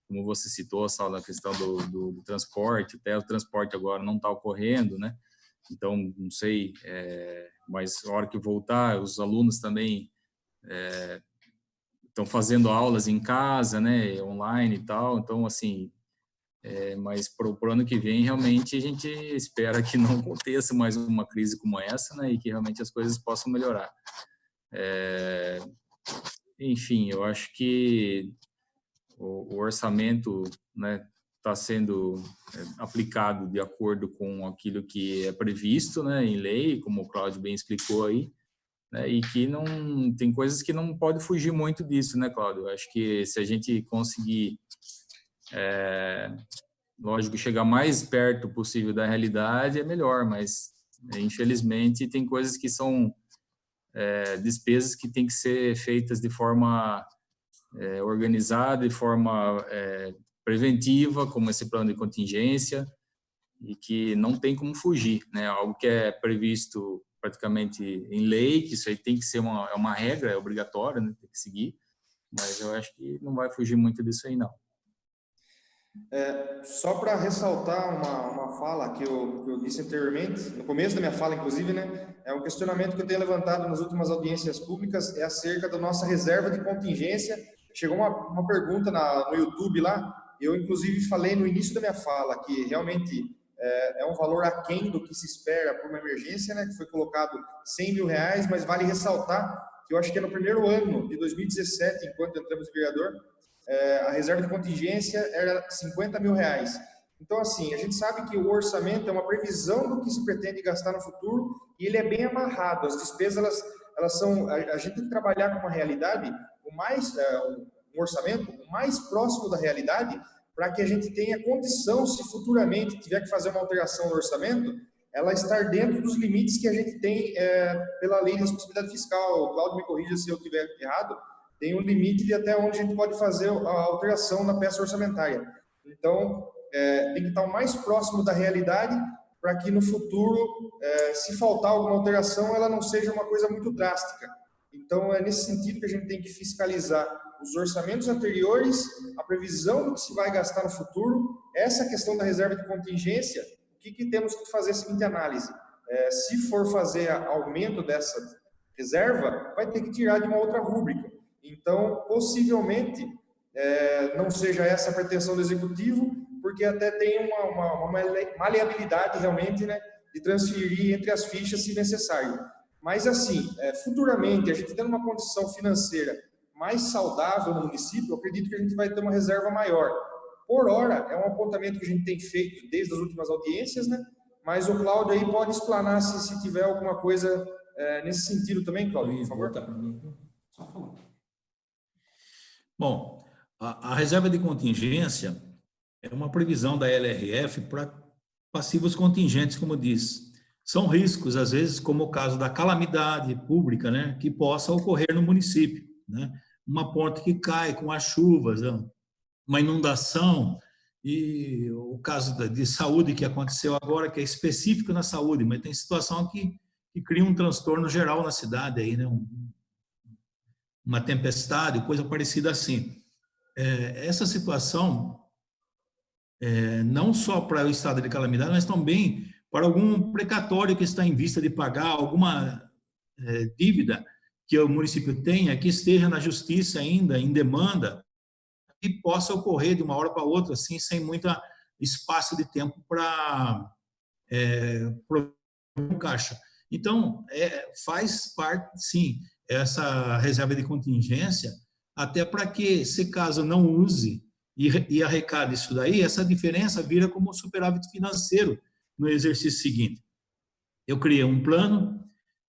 como você citou, Saulo, na questão do transporte, até o transporte agora não está ocorrendo, né, então, não sei, mas a hora que voltar, os alunos também estão fazendo aulas em casa, né, online e tal, então, assim, mas para o ano que vem, realmente, a gente espera que não aconteça mais uma crise como essa, né, e que realmente as coisas possam melhorar. Enfim, eu acho que o orçamento, né, está sendo aplicado de acordo com aquilo que é previsto, né, em lei, como o Cláudio bem explicou aí, né, e que não tem coisas que não pode fugir muito disso, né, Cláudio? Eu acho que se a gente conseguir lógico, chegar mais perto possível da realidade é melhor, mas infelizmente tem coisas que são despesas que têm que ser feitas de forma organizada, de forma preventiva, como esse plano de contingência, e que não tem como fugir, né? Algo que é previsto praticamente em lei, que isso aí tem que ser uma regra, é obrigatório, né? Tem que seguir, mas eu acho que não vai fugir muito disso aí, não. Só para ressaltar uma fala que eu disse anteriormente, no começo da minha fala, inclusive, né, é um questionamento que eu tenho levantado nas últimas audiências públicas, é acerca da nossa reserva de contingência. Chegou uma pergunta no YouTube lá, eu inclusive falei no início da minha fala que realmente é um valor aquém do que se espera por uma emergência, né, que foi colocado R$100 mil, mas vale ressaltar que eu acho que no primeiro ano de 2017, enquanto entramos no vereador, a reserva de contingência era R$50 mil. Então, assim, a gente sabe que o orçamento é uma previsão do que se pretende gastar no futuro e ele é bem amarrado. As despesas, elas são... A gente tem que trabalhar com uma realidade, um orçamento o mais próximo da realidade, para que a gente tenha condição, se futuramente tiver que fazer uma alteração no orçamento, ela estar dentro dos limites que a gente tem pela lei de responsabilidade fiscal. O Cláudio me corrija se eu estiver errado, tem um limite de até onde a gente pode fazer a alteração na peça orçamentária. Então, tem que estar o mais próximo da realidade para que no futuro, se faltar alguma alteração, ela não seja uma coisa muito drástica. Então, é nesse sentido que a gente tem que fiscalizar os orçamentos anteriores, a previsão do que se vai gastar no futuro, essa questão da reserva de contingência, o que temos que fazer a seguinte análise? Se for fazer aumento dessa reserva, vai ter que tirar de uma outra rúbrica. Então, possivelmente, não seja essa a pretensão do Executivo, porque até tem uma maleabilidade realmente, né, de transferir entre as fichas se necessário. Mas, assim, futuramente, a gente tendo uma condição financeira mais saudável no município, eu acredito que a gente vai ter uma reserva maior. Por hora, é um apontamento que a gente tem feito desde as últimas audiências, né? Mas o Cláudio aí pode explanar se tiver alguma coisa nesse sentido também, Cláudio, por favor. Só falar. Bom, a reserva de contingência é uma previsão da LRF para passivos contingentes, como diz. São riscos, às vezes, como o caso da calamidade pública, né, que possa ocorrer no município, né? Uma ponte que cai com as chuvas, uma inundação, e o caso de saúde que aconteceu agora, que é específico na saúde, mas tem situação que cria um transtorno geral na cidade, aí, né? Uma tempestade, coisa parecida assim. Essa situação, não só para o estado de calamidade, mas também para algum precatório que está em vista de pagar, alguma dívida que o município tenha, que esteja na justiça ainda, em demanda, que possa ocorrer de uma hora para outra, assim, sem muito espaço de tempo para um caixa. Então, faz parte, sim, essa reserva de contingência, até para que, se caso não use e arrecade isso daí, essa diferença vira como superávit financeiro no exercício seguinte. Eu criei um plano,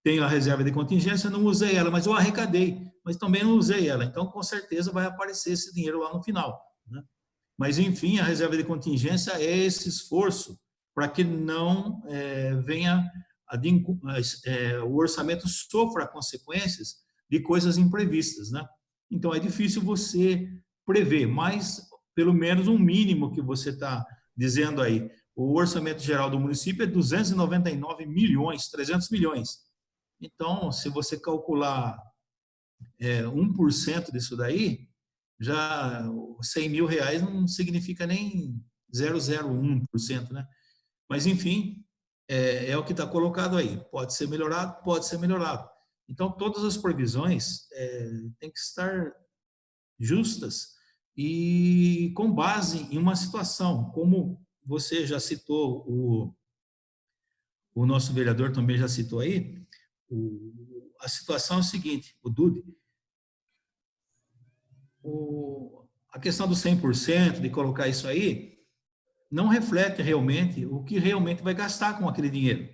tenho a reserva de contingência, não usei ela, mas eu arrecadei, mas também não usei ela. Então, com certeza, vai aparecer esse dinheiro lá no final, né? Mas, enfim, a reserva de contingência é esse esforço para que não venha o orçamento sofra consequências de coisas imprevistas, né? Então, é difícil você prever, mas pelo menos um mínimo que você está dizendo aí. O orçamento geral do município é 299 milhões, 300 milhões. Então, se você calcular 1% disso daí, já 100 mil reais não significa nem 0,01%, né? Mas, enfim, é o que está colocado aí. Pode ser melhorado? Pode ser melhorado. Então, todas as previsões têm que estar justas e com base em uma situação, como você já citou, o nosso vereador também já citou aí, a situação é o seguinte, o Dude, a questão do 100%, de colocar isso aí, não reflete realmente o que realmente vai gastar com aquele dinheiro,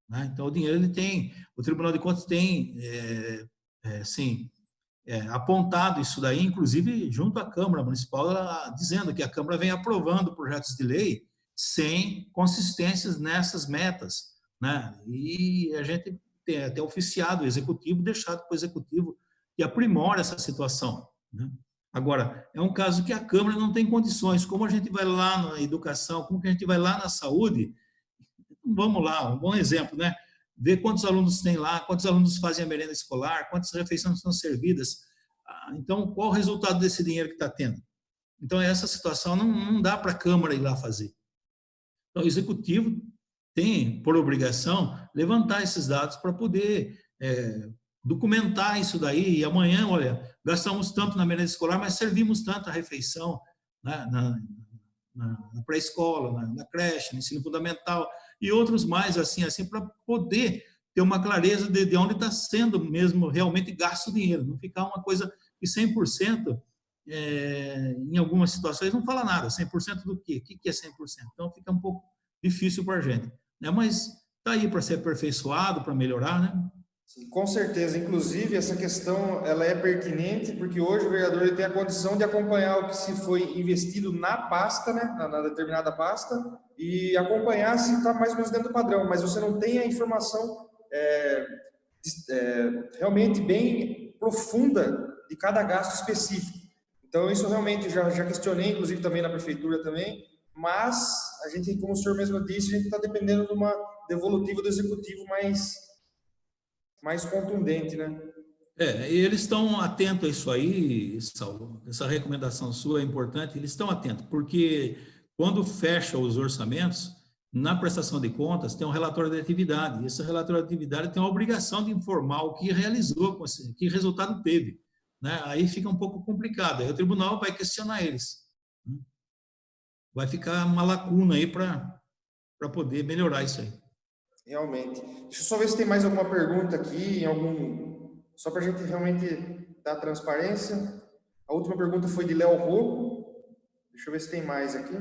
né? Então, o dinheiro ele tem, o Tribunal de Contas tem, sim, apontado isso daí, inclusive junto à Câmara Municipal, dizendo que a Câmara vem aprovando projetos de lei sem consistências nessas metas, né? E a gente tem até oficiado o Executivo, deixado para o Executivo que aprimora essa situação, né? Agora, é um caso que a Câmara não tem condições. Como a gente vai lá na educação, como que a gente vai lá na saúde, vamos lá, um bom exemplo, né? Ver quantos alunos tem lá, quantos alunos fazem a merenda escolar, quantas refeições são servidas. Então, qual o resultado desse dinheiro que está tendo? Então, essa situação não dá para a Câmara ir lá fazer. Então, o Executivo tem, por obrigação, levantar esses dados para poder documentar isso daí, e amanhã, olha, gastamos tanto na merenda escolar, mas servimos tanto a refeição, né, na pré-escola, na creche, no ensino fundamental, e outros mais, assim, para poder ter uma clareza de onde está sendo mesmo realmente gasto o dinheiro, não ficar uma coisa que 100%, em algumas situações, não fala nada, 100% do quê? O que é 100%? Então, fica um pouco difícil para a gente, né? Mas está aí para ser aperfeiçoado, para melhorar, né? Sim, com certeza. Inclusive, essa questão ela é pertinente porque hoje o vereador ele tem a condição de acompanhar o que se foi investido na pasta, né, na determinada pasta, e acompanhar se está mais ou menos dentro do padrão, mas você não tem a informação realmente bem profunda de cada gasto específico. Então, isso realmente já questionei, inclusive também na prefeitura também, mas a gente, como o senhor mesmo disse, a gente está dependendo de uma devolutiva do executivo mais contundente, né? E eles estão atentos a isso aí, Saulo. Essa recomendação sua é importante. Eles estão atentos, porque quando fecha os orçamentos, na prestação de contas, tem um relatório de atividade. E esse relatório de atividade tem a obrigação de informar o que realizou, que resultado teve, né? Aí fica um pouco complicado. Aí o tribunal vai questionar eles, né? Vai ficar uma lacuna aí para poder melhorar isso aí. Realmente. Deixa eu só ver se tem mais alguma pergunta aqui, só para a gente realmente dar transparência. A última pergunta foi de Léo Rocco. Deixa eu ver se tem mais aqui.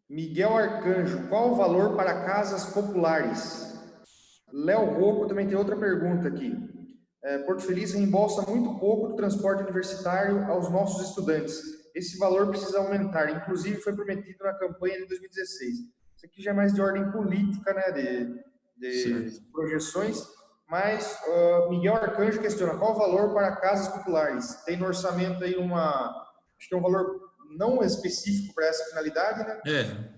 Miguel Arcanjo, qual o valor para casas populares? Léo Rocco também tem outra pergunta aqui. Porto Feliz reembolsa muito pouco do transporte universitário aos nossos estudantes. Esse valor precisa aumentar. Inclusive, foi prometido na campanha de 2016. Isso aqui já é mais de ordem política, né, de projeções. Mas Miguel Arcanjo questiona qual o valor para casas populares. Tem no orçamento aí acho que é um valor não específico para essa finalidade, né?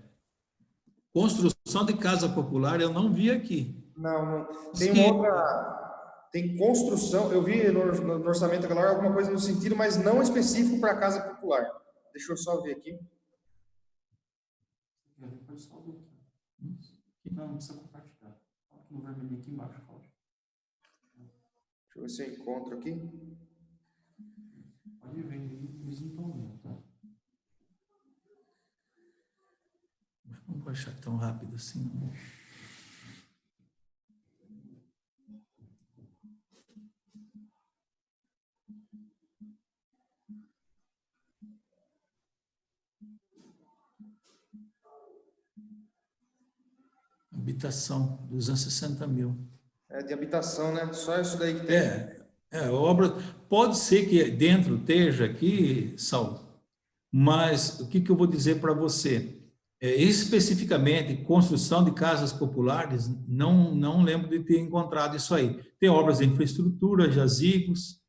Construção de casa popular eu não vi aqui. Não. Tem uma outra... Tem construção, eu vi no orçamento agora alguma coisa no sentido, mas não específico para casa popular. Deixa eu só ver aqui. Não precisa compartilhar. No vermelho aqui embaixo, Deixa eu ver se eu encontro aqui. Pode ver, eles não estão vendo, tá? Não vou achar tão rápido assim, não. Habitação, 260 mil. É de habitação, né? Só isso daí que tem. Obra. Pode ser que dentro esteja aqui, Saulo, mas o que eu vou dizer para você? Especificamente, construção de casas populares, não lembro de ter encontrado isso aí. Tem obras de infraestrutura, jazigos.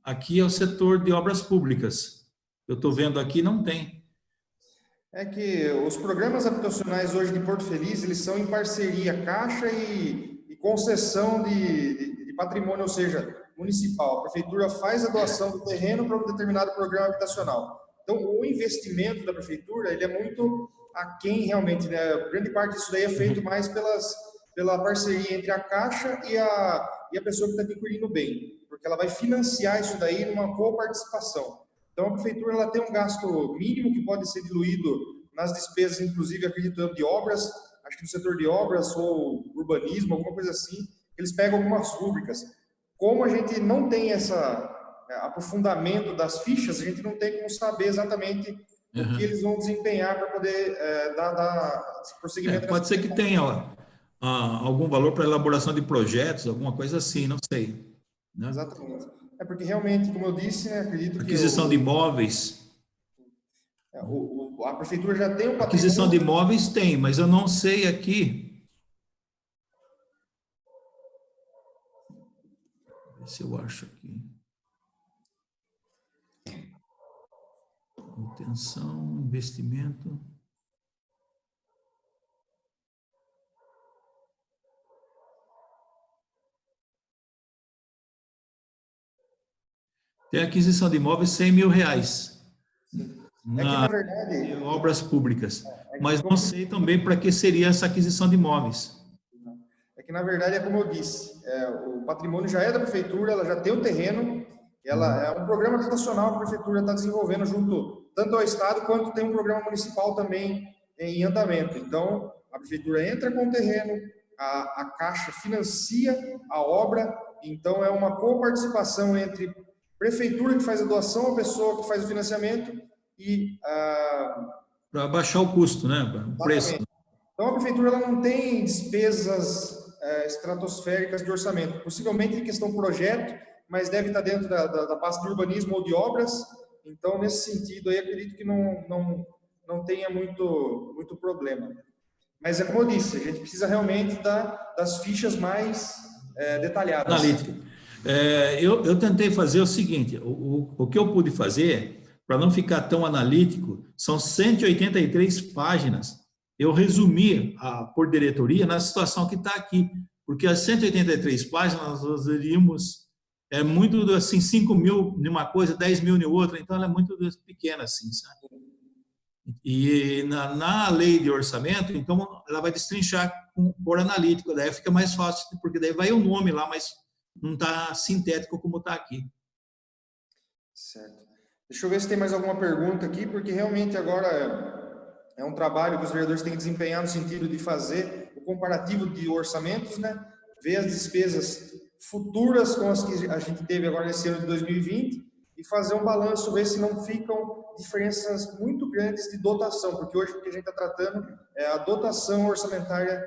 Aqui é o setor de obras públicas. Eu estou vendo aqui, não tem. É que os programas habitacionais hoje de Porto Feliz, eles são em parceria Caixa e concessão de patrimônio, ou seja, municipal. A prefeitura faz a doação do terreno para um determinado programa habitacional. Então, o investimento da prefeitura, ele é muito aquém realmente, né? Grande parte disso daí é feito mais pela parceria entre a Caixa e a pessoa que está adquirindo o bem, porque ela vai financiar isso daí numa coparticipação. Então, a prefeitura ela tem um gasto mínimo que pode ser diluído nas despesas, inclusive, acredito, de obras, acho que no setor de obras ou urbanismo, alguma coisa assim, eles pegam algumas rúbricas. Como a gente não tem esse aprofundamento das fichas, a gente não tem como saber exatamente o que eles vão desempenhar para poder dar prosseguimento. Pode ser que tenha algum valor para elaboração de projetos, alguma coisa assim, não sei. Né? Exatamente. É porque realmente, como eu disse, né, acredito que... Aquisição de imóveis. A prefeitura já tem um patrimônio... Aquisição de imóveis tem, mas eu não sei aqui... Deixa eu ver se eu acho aqui. Manutenção, investimento... Tem aquisição de imóveis R$100 mil. Na verdade, obras públicas. Mas não sei também para que seria essa aquisição de imóveis. É que, na verdade, é como eu disse, o patrimônio já é da prefeitura, ela já tem o terreno, ela é um programa habitacional que a prefeitura está desenvolvendo junto, tanto ao Estado, quanto tem um programa municipal também em andamento. Então, a prefeitura entra com o terreno, a Caixa financia a obra, então é uma coparticipação entre prefeitura que faz a doação, a pessoa que faz o financiamento e... Para baixar o custo, né? O preço. Então, a prefeitura ela não tem despesas estratosféricas de orçamento. Possivelmente em questão projeto, mas deve estar dentro da pasta de urbanismo ou de obras. Então, nesse sentido, aí acredito que não tenha muito problema. Mas é como eu disse, a gente precisa realmente das fichas mais detalhadas. Analítica. Eu tentei fazer o seguinte, o que eu pude fazer, para não ficar tão analítico, são 183 páginas. Eu resumi por diretoria na situação que está aqui, porque as 183 páginas nós diríamos, muito assim, 5 mil numa coisa, 10 mil em outra, então ela é muito pequena assim, sabe? E na lei de orçamento, então ela vai destrinchar por analítico, daí fica mais fácil, porque daí vai o nome lá, mas não está sintético como está aqui. Certo. Deixa eu ver se tem mais alguma pergunta aqui, porque realmente agora é um trabalho que os vereadores têm que desempenhar no sentido de fazer o comparativo de orçamentos, né? Ver as despesas futuras com as que a gente teve agora nesse ano de 2020 e fazer um balanço, ver se não ficam diferenças muito grandes de dotação, porque hoje o que a gente está tratando é a dotação orçamentária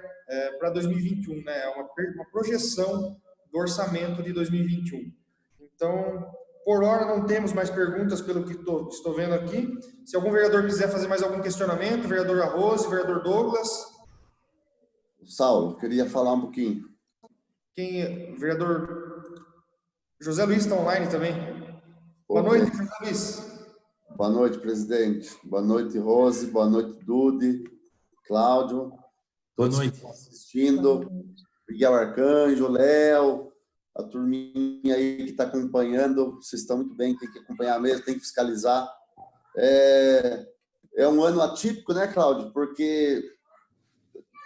para 2021, né? É uma projeção do orçamento de 2021. Então, por hora não temos mais perguntas pelo que estou vendo aqui. Se algum vereador quiser fazer mais algum questionamento, vereador Arroz, vereador Douglas. Saulo, queria falar um pouquinho. Vereador José Luiz está online também. Boa noite, José Luiz. Boa noite, presidente. Boa noite, Rose. Boa noite, Dude, Cláudio. Todos que estão assistindo. Miguel Arcanjo, Léo, a turminha aí que está acompanhando. Vocês estão muito bem, tem que acompanhar mesmo, tem que fiscalizar. É um ano atípico, né, Cláudio? Porque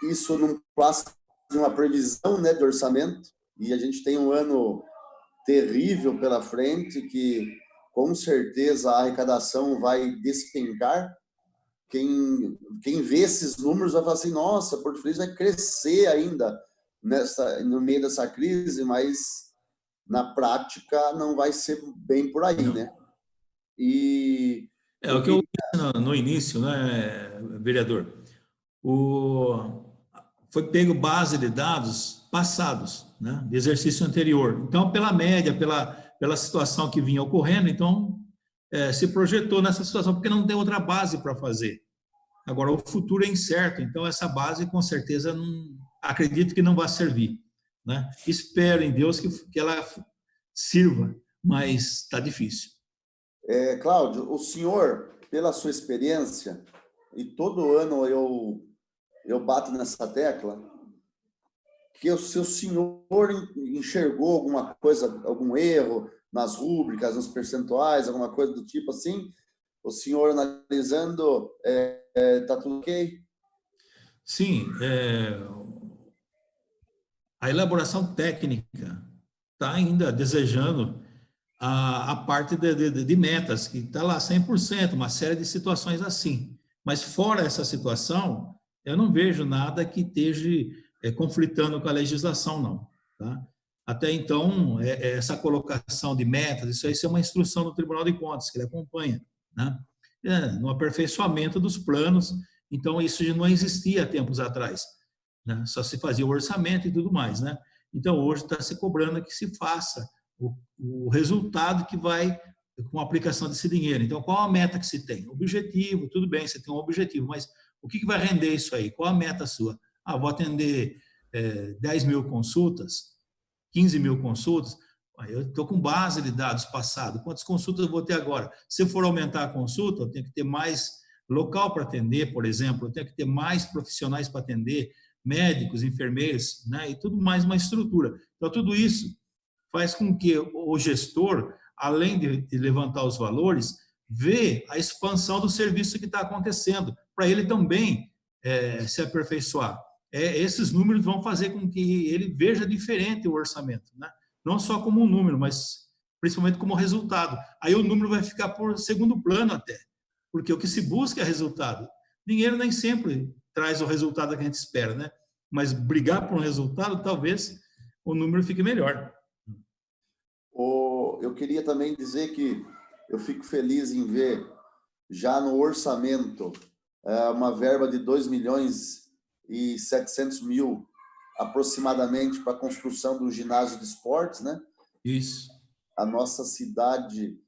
isso não passa de uma previsão, né, de orçamento, e a gente tem um ano terrível pela frente, que com certeza a arrecadação vai despencar. Quem vê esses números vai falar assim, nossa, Porto Feliz vai crescer ainda no meio dessa crise, mas na prática não vai ser bem por aí, né? E o que eu disse no início, né, vereador? foi pego base de dados passados, né, de exercício anterior. Então, pela média, pela situação que vinha ocorrendo, então, se projetou nessa situação, porque não tem outra base para fazer. Agora, o futuro é incerto, então essa base, com certeza, acredito que não vai servir, né? Espero em Deus que ela sirva, mas está difícil. Cláudio, o senhor, pela sua experiência, e todo ano eu bato nessa tecla, que se o senhor enxergou alguma coisa, algum erro nas rúbricas, nos percentuais, alguma coisa do tipo assim, o senhor analisando, está tudo ok? Sim, a elaboração técnica está ainda desejando a parte de metas, que está lá 100%, uma série de situações assim. Mas fora essa situação, eu não vejo nada que esteja conflitando com a legislação, não. Tá? Até então, essa colocação de metas, isso é uma instrução do Tribunal de Contas, que ele acompanha, né? No aperfeiçoamento dos planos. Então, isso já não existia há tempos atrás, né? Só se fazia o orçamento e tudo mais, né? Então, hoje está se cobrando que se faça o resultado que vai com a aplicação desse dinheiro. Então, qual a meta que se tem? Objetivo, tudo bem, você tem um objetivo, mas o que vai render isso aí? Qual a meta sua? Vou atender 10 mil consultas, 15 mil consultas, eu estou com base de dados passados, quantas consultas eu vou ter agora? Se eu for aumentar a consulta, eu tenho que ter mais local para atender, por exemplo, eu tenho que ter mais profissionais para atender, médicos, enfermeiros, né? E tudo mais uma estrutura. Então, tudo isso faz com que o gestor, além de levantar os valores, vê a expansão do serviço que está acontecendo, para ele também se aperfeiçoar. Esses números vão fazer com que ele veja diferente o orçamento, né? Não só como um número, mas principalmente como resultado. Aí o número vai ficar por segundo plano até, porque o que se busca é resultado. Dinheiro nem sempre traz o resultado que a gente espera, né? Mas brigar por um resultado, talvez o número fique melhor. Eu queria também dizer que eu fico feliz em ver já no orçamento uma verba de 2.700.000 aproximadamente para a construção do ginásio de esportes, né? Isso. A nossa cidade,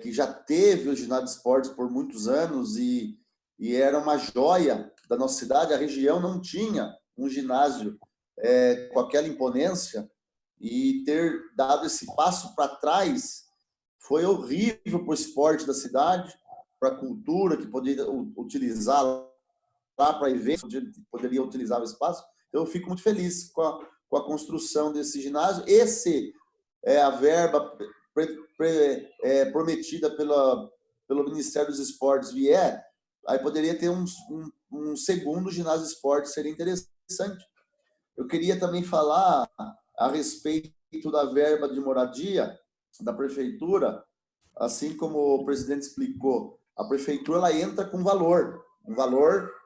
que já teve o ginásio de esportes por muitos anos e era uma joia da nossa cidade, a região não tinha um ginásio com aquela imponência, e ter dado esse passo para trás foi horrível para o esporte da cidade, para a cultura, que poderia utilizar lá para eventos, poderia utilizar o espaço. Então, eu fico muito feliz com a construção desse ginásio. Esse é a verba prometida pelo Ministério dos Esportes vier, aí poderia ter um segundo ginásio de esporte, seria interessante. Eu queria também falar a respeito da verba de moradia da prefeitura, assim como o presidente explicou, a prefeitura ela entra com um valor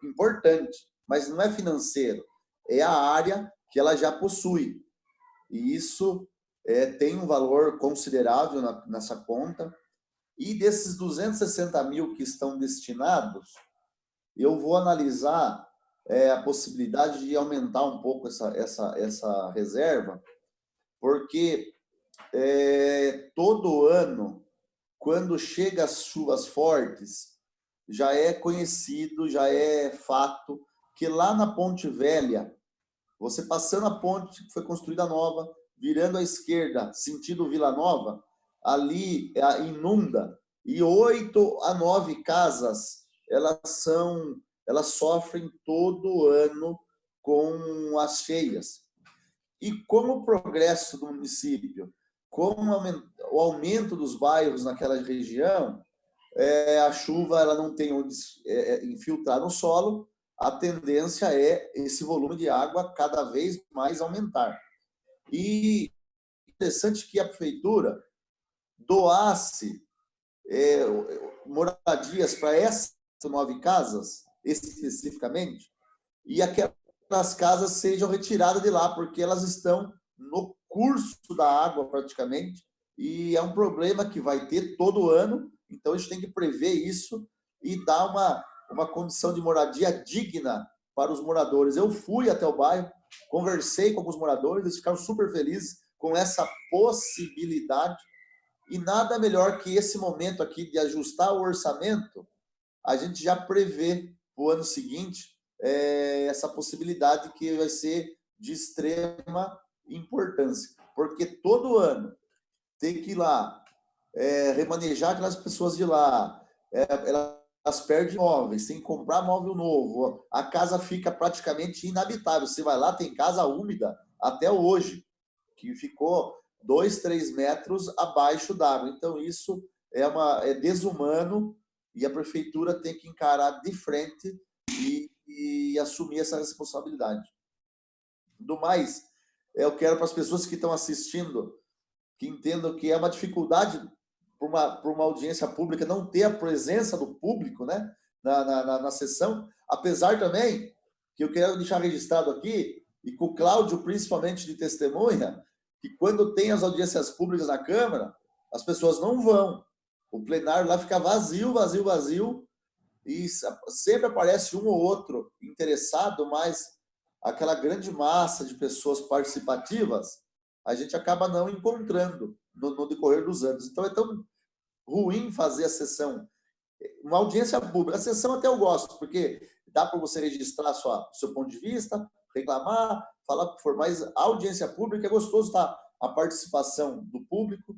importante, mas não é financeiro, é a área que ela já possui. E isso tem um valor considerável nessa conta. E desses 260 mil que estão destinados, eu vou analisar a possibilidade de aumentar um pouco essa reserva, porque todo ano, quando chega as chuvas fortes, já é conhecido, já é fato, que lá na Ponte Velha, você passando a ponte que foi construída nova, virando à esquerda, sentido Vila Nova, ali inunda, e 8 a 9 casas, elas sofrem todo ano com as cheias. E como o progresso do município, como o aumento dos bairros naquela região, a chuva ela não tem onde infiltrar no solo, a tendência é esse volume de água cada vez mais aumentar. E interessante que a prefeitura doasse moradias para essas 9 casas, especificamente, e aquelas casas sejam retiradas de lá, porque elas estão no curso da água praticamente, e é um problema que vai ter todo ano, então a gente tem que prever isso e dar uma condição de moradia digna para os moradores. Eu fui até o bairro, conversei com alguns moradores, eles ficaram super felizes com essa possibilidade, e nada melhor que esse momento aqui de ajustar o orçamento, a gente já prevê para o ano seguinte essa possibilidade que vai ser de extrema importância, porque todo ano tem que ir lá, remanejar aquelas pessoas de lá, elas perdem móveis, tem que comprar móvel novo, a casa fica praticamente inabitável. Você vai lá, tem casa úmida até hoje, que ficou 2, 3 metros abaixo d'água. Então, isso é desumano, e a prefeitura tem que encarar de frente e assumir essa responsabilidade. Do mais, eu quero para as pessoas que estão assistindo, que entendam que é uma dificuldade para uma audiência pública não ter a presença do público, né, na sessão, apesar também que eu quero deixar registrado aqui, e com o Cláudio principalmente de testemunha, que quando tem as audiências públicas na Câmara, as pessoas não vão. O plenário lá fica vazio, vazio, vazio, e sempre aparece um ou outro interessado, mas aquela grande massa de pessoas participativas, a gente acaba não encontrando no decorrer dos anos. Então, é tão ruim fazer a sessão. Uma audiência pública, a sessão até eu gosto, porque dá para você registrar seu ponto de vista, reclamar, falar o que for, mas a audiência pública é gostoso, tá? A participação do público,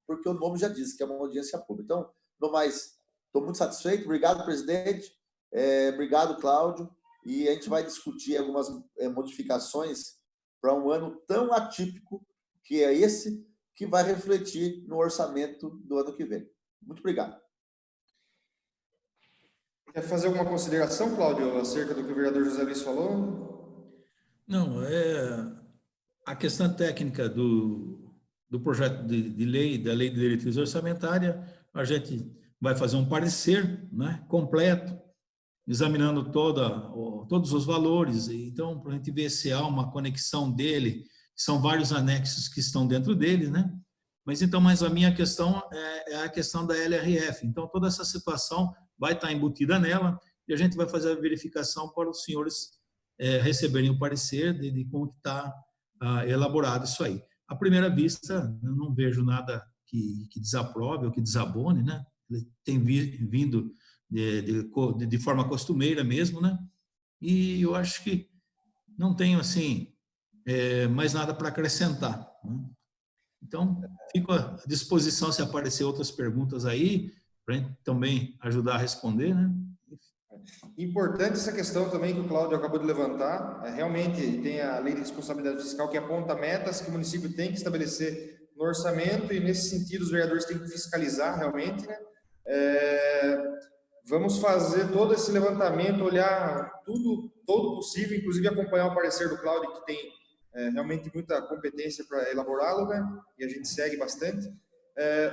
porque o nome já diz que é uma audiência pública. Então, no mais, estou muito satisfeito. Obrigado, presidente. Obrigado, Cláudio. E a gente vai discutir algumas modificações para um ano tão atípico que é esse, que vai refletir no orçamento do ano que vem. Muito obrigado. Quer fazer alguma consideração, Cláudio, acerca do que o vereador José Luiz falou? Não, a questão técnica do projeto de lei, da lei de diretriz orçamentária, a gente vai fazer um parecer, né, completo, examinando todos os valores. Então, para a gente ver se há uma conexão dele, são vários anexos que estão dentro dele, né? Mas então, a minha questão é a questão da LRF. Então, toda essa situação vai estar embutida nela, e a gente vai fazer a verificação para os senhores receberem o parecer de como está elaborado isso aí. À primeira vista, eu não vejo nada que desaprove ou que desabone, né? Ele tem vindo de forma costumeira mesmo, né? E eu acho que não tenho, assim, mais nada para acrescentar, né? Então, fico à disposição se aparecer outras perguntas aí, para a gente também ajudar a responder, né? Importante essa questão também que o Cláudio acabou de levantar. Realmente tem a lei de responsabilidade fiscal que aponta metas que o município tem que estabelecer no orçamento, e nesse sentido os vereadores têm que fiscalizar realmente, né? Vamos fazer todo esse levantamento, olhar todo possível, inclusive acompanhar o parecer do Cláudio, que tem realmente muita competência para elaborá-lo, né? E a gente segue bastante.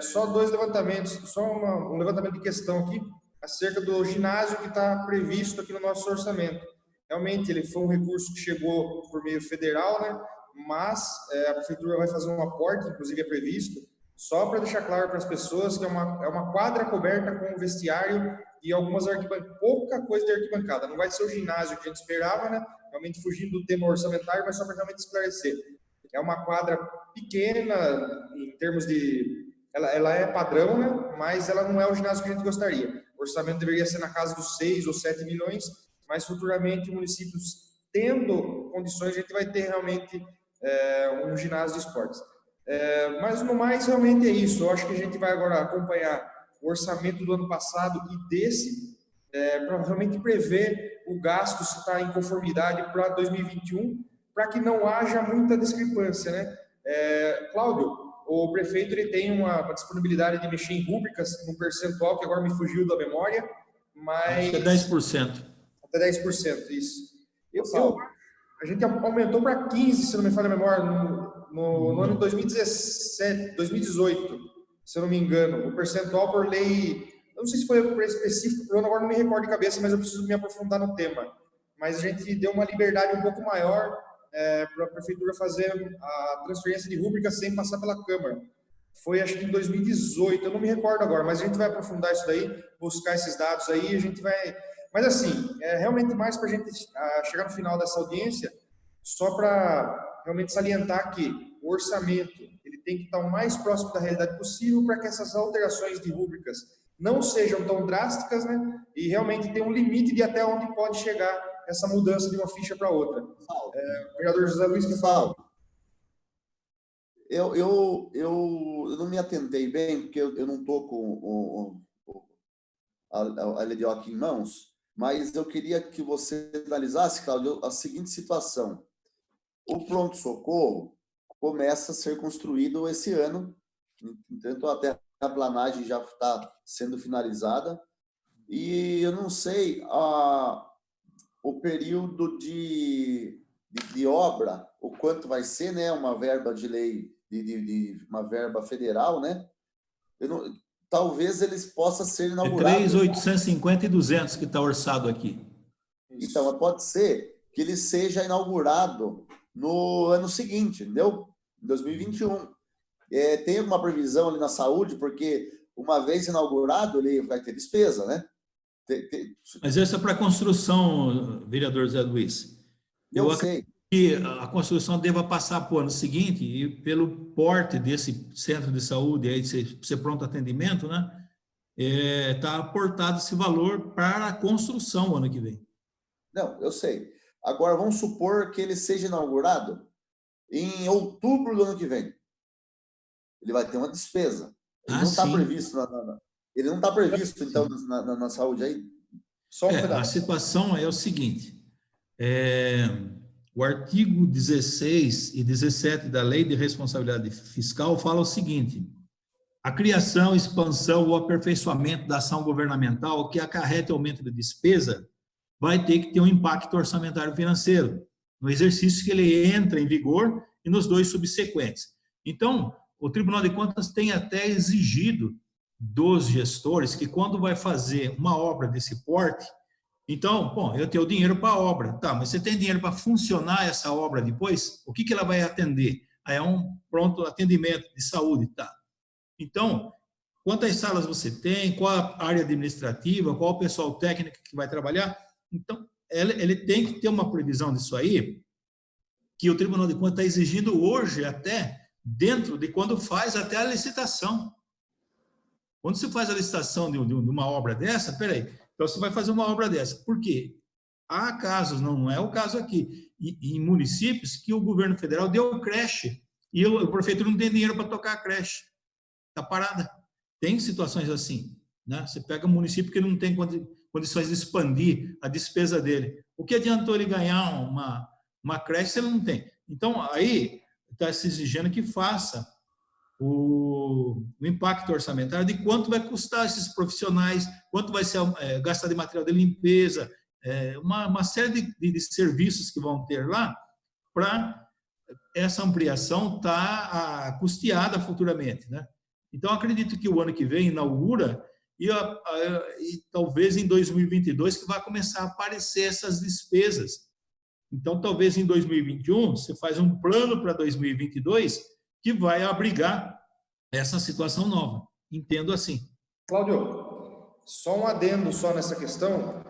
Só dois levantamentos, só um levantamento de questão aqui, acerca do ginásio que está previsto aqui no nosso orçamento. Realmente, ele foi um recurso que chegou por meio federal, né? Mas a prefeitura vai fazer um aporte, inclusive é previsto, só para deixar claro para as pessoas que é uma quadra coberta com vestiário e algumas arquibancadas, pouca coisa de arquibancada. Não vai ser o ginásio que a gente esperava, né? Realmente fugindo do tema orçamentário, mas só para realmente esclarecer. É uma quadra pequena, em termos de... Ela é padrão, né? Mas ela não é o ginásio que a gente gostaria. O orçamento deveria ser na casa dos 6 ou 7 milhões, mas futuramente o município, tendo condições, a gente vai ter realmente um ginásio de esportes. Mas no mais, realmente é isso. Eu acho que a gente vai agora acompanhar o orçamento do ano passado e desse, para realmente prever o gasto, se está em conformidade para 2021, para que não haja muita discrepância, né? Cláudio, o prefeito ele tem uma disponibilidade de mexer em rúbricas, num percentual que agora me fugiu da memória, mas... Acho que é 10%. Até 10%, isso. A gente aumentou para 15%, se não me falha a memória, no ano de 2018, se eu não me engano. O percentual por lei, eu não sei se foi específico para o ano, agora não me recordo de cabeça, mas eu preciso me aprofundar no tema. Mas a gente deu uma liberdade um pouco maior para a prefeitura fazer a transferência de rúbrica sem passar pela Câmara. Foi, acho que em 2018, eu não me recordo agora, mas a gente vai aprofundar isso daí, buscar esses dados aí, a gente vai Mas, assim, realmente mais para a gente chegar no final dessa audiência, só para realmente salientar que o orçamento ele tem que estar o mais próximo da realidade possível para que essas alterações de rúbricas não sejam tão drásticas, né? E realmente tem um limite de até onde pode chegar essa mudança de uma ficha para outra. O vereador José Luiz, que fala. Eu não me atentei bem, porque eu não estou com a LDO aqui em mãos, mas eu queria que você analisasse, Cláudio, a seguinte situação. O pronto-socorro começa a ser construído esse ano, então a terraplanagem já está sendo finalizada, e eu não sei o período de obra, o quanto vai ser, né, uma verba de lei, uma verba federal, né? Talvez eles possam ser inaugurados. 3.850 e 200 que está orçado aqui. Então, pode ser que ele seja inaugurado no ano seguinte, entendeu? Em 2021. Tem alguma previsão ali na saúde, porque uma vez inaugurado, ele vai ter despesa, né? Mas isso é para construção, vereador Zé Luiz. Eu sei que a construção deva passar para o ano seguinte, e pelo porte desse centro de saúde, aí ser pronto atendimento, né? Está aportado esse valor para a construção o ano que vem. Não, eu sei. Agora, vamos supor que ele seja inaugurado em outubro do ano que vem. Ele vai ter uma despesa. Ele não está previsto ele não está previsto, então, na saúde aí? Só um pedaço. A situação é o seguinte, o artigo 16 e 17 da Lei de Responsabilidade Fiscal fala o seguinte: a criação, expansão ou aperfeiçoamento da ação governamental que acarrete aumento de despesa vai ter que ter um impacto orçamentário financeiro no exercício que ele entra em vigor e nos 2 subsequentes. Então, o Tribunal de Contas tem até exigido dos gestores que quando vai fazer uma obra desse porte, então, bom, eu tenho dinheiro para a obra, tá, mas você tem dinheiro para funcionar essa obra depois? O que ela vai atender? É um pronto atendimento de saúde, tá? Então, quantas salas você tem, qual a área administrativa, qual o pessoal técnico que vai trabalhar? Então, ele tem que ter uma previsão disso aí, que o Tribunal de Contas está exigindo hoje até, dentro de quando faz até a licitação. Quando você faz a licitação de uma obra dessa, peraí, então você vai fazer uma obra dessa. Por quê? Há casos, não é o caso aqui, em municípios que o governo federal deu creche e o prefeitura não tem dinheiro para tocar a creche. Está parada. Tem situações assim, né? Você pega um município que não tem condições de expandir a despesa dele. O que adiantou ele ganhar uma creche se ele não tem? Então, aí está se exigindo que faça o impacto orçamentário de quanto vai custar esses profissionais, quanto vai ser gastar de material de limpeza, uma série de serviços que vão ter lá para essa ampliação estar custeada futuramente, né? Então, acredito que o ano que vem inaugura e talvez em 2022 que vai começar a aparecer essas despesas. Então, talvez em 2021 você faz um plano para 2022 que vai abrigar essa situação nova. Entendo assim. Cláudio, só um adendo só nessa questão.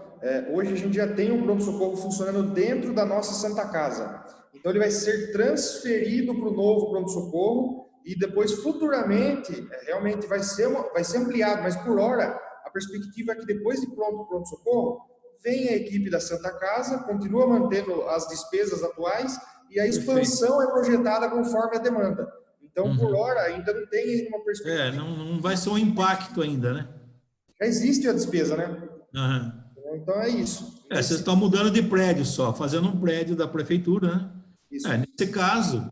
Hoje a gente já tem um pronto-socorro funcionando dentro da nossa Santa Casa. Então ele vai ser transferido para o novo pronto-socorro e depois, futuramente, realmente vai ser ampliado, mas por hora, a perspectiva é que depois de pronto o pronto-socorro, vem a equipe da Santa Casa, continua mantendo as despesas atuais e a expansão é projetada conforme a demanda. Então, por hora, ainda não tem uma perspectiva. Não vai ser um impacto ainda, né? Já existe a despesa, né? Então, é isso. Vocês estão mudando de prédio só, fazendo um prédio da prefeitura, né? Isso. Nesse caso...